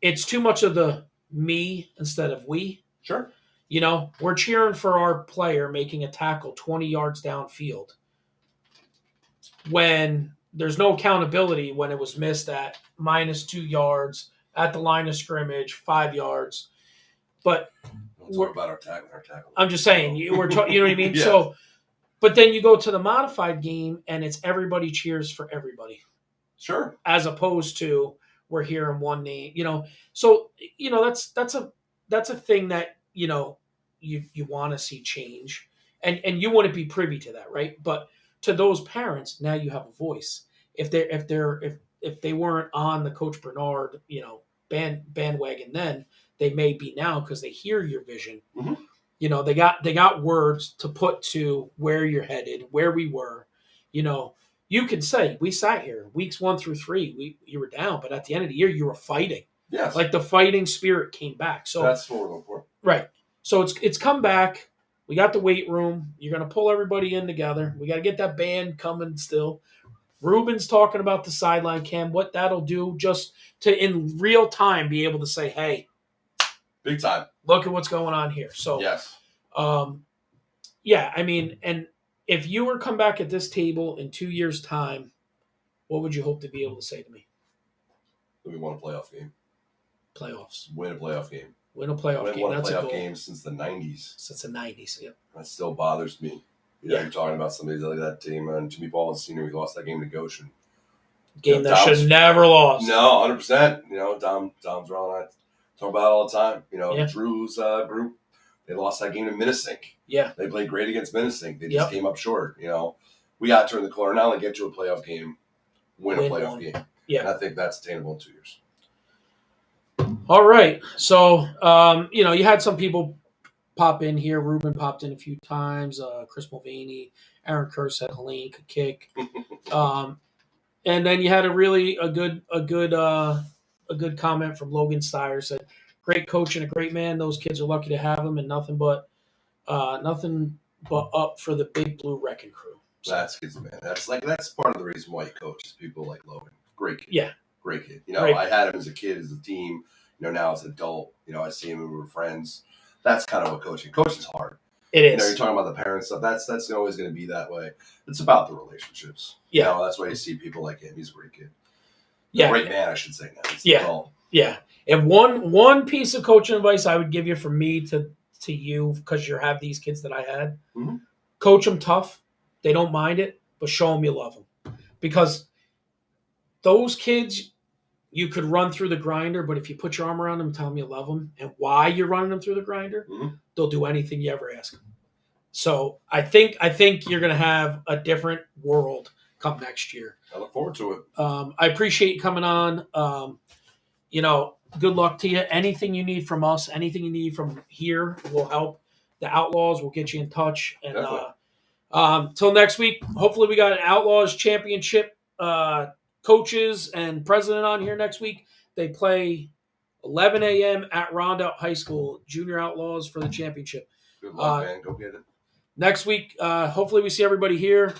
it's too much of the me instead of we. Sure. We're cheering for our player making a tackle 20 yards downfield when there's no accountability when it was missed at -2 yards at the line of scrimmage, 5 yards. But we'll talk about our tackle. I'm just saying, we're talking. You know what I mean? Yeah. So, but then you go to the modified game, and it's everybody cheers for everybody. Sure. As opposed to we're hearing one name, So that's a thing that you want to see change, and you wouldn't be privy to that, right? But to those parents, now you have a voice. If they weren't on the Coach Bernard, bandwagon, then they may be now because they hear your vision. Mm-hmm. They got words to put to where you're headed, where we were. You can say we sat here weeks 1 through 3. You were down, but at the end of the year, you were fighting. Yes, like the fighting spirit came back. So that's what we're looking for. Right. So it's come back. We got the weight room. You're gonna pull everybody in together. We got to get that band coming still. Ruben's talking about the sideline cam, what that'll do just to in real time be able to say, hey, big time. Look at what's going on here. So yes. Yeah, I mean, and if you were come back at this table in 2 years' time, what would you hope to be able to say to me? That we won a playoff game. Playoffs. Win a playoff game. Win a playoff game. Won a That's playoff a goal. game since the 90s. Since the 90s, yep. That still bothers me. You're talking about somebody like that team. And Jimmy Ball and Senior, we lost that game to Goshen. Game that should have never lost. No, 100%. Dom's wrong. I talk about it all the time. Drew's group, they lost that game to Minnesink. Yeah. They played great against Minnesink. They just came up short. We got to turn the corner. Not only get to a playoff game, win a playoff game. Yeah. And I think that's attainable in 2 years. All right. So, you had some people pop in here. Ruben popped in a few times. Chris Mulvaney, Aaron Kerr said Helene could kick. And then you had a good comment from Logan Steyer. Said, "Great coach and a great man. Those kids are lucky to have him, and nothing but up for the Big Blue Wrecking Crew." So, that's good, man. That's part of the reason why he coaches people like Logan. Great kid. Yeah, great kid. I had him as a kid, as a team. Now as an adult, I see him and we're friends. That's kind of what coaching. Coaching's hard. It is. You're talking about the parents stuff. That's always going to be that way. It's about the relationships. Yeah. That's why you see people like him. He's a great kid. Yeah. Great man, I should say now. He's Yeah. And one piece of coaching advice I would give you from me to you, because you have these kids that I had, coach them tough. They don't mind it, but show them you love them. Because those kids, you could run through the grinder, but if you put your arm around them and tell them you love them and why you're running them through the grinder, they'll do anything you ever ask them. So I think you're going to have a different world come next year. I look forward to it. I appreciate you coming on. Good luck to you. Anything you need from us, anything you need from here will help. The Outlaws will get you in touch. And till next week, hopefully we got an Outlaws championship coaches and president on here next week. They play 11 a.m. at Rondout High School, Junior Outlaws for the championship. Good luck, man. Go get it. Next week, hopefully we see everybody here.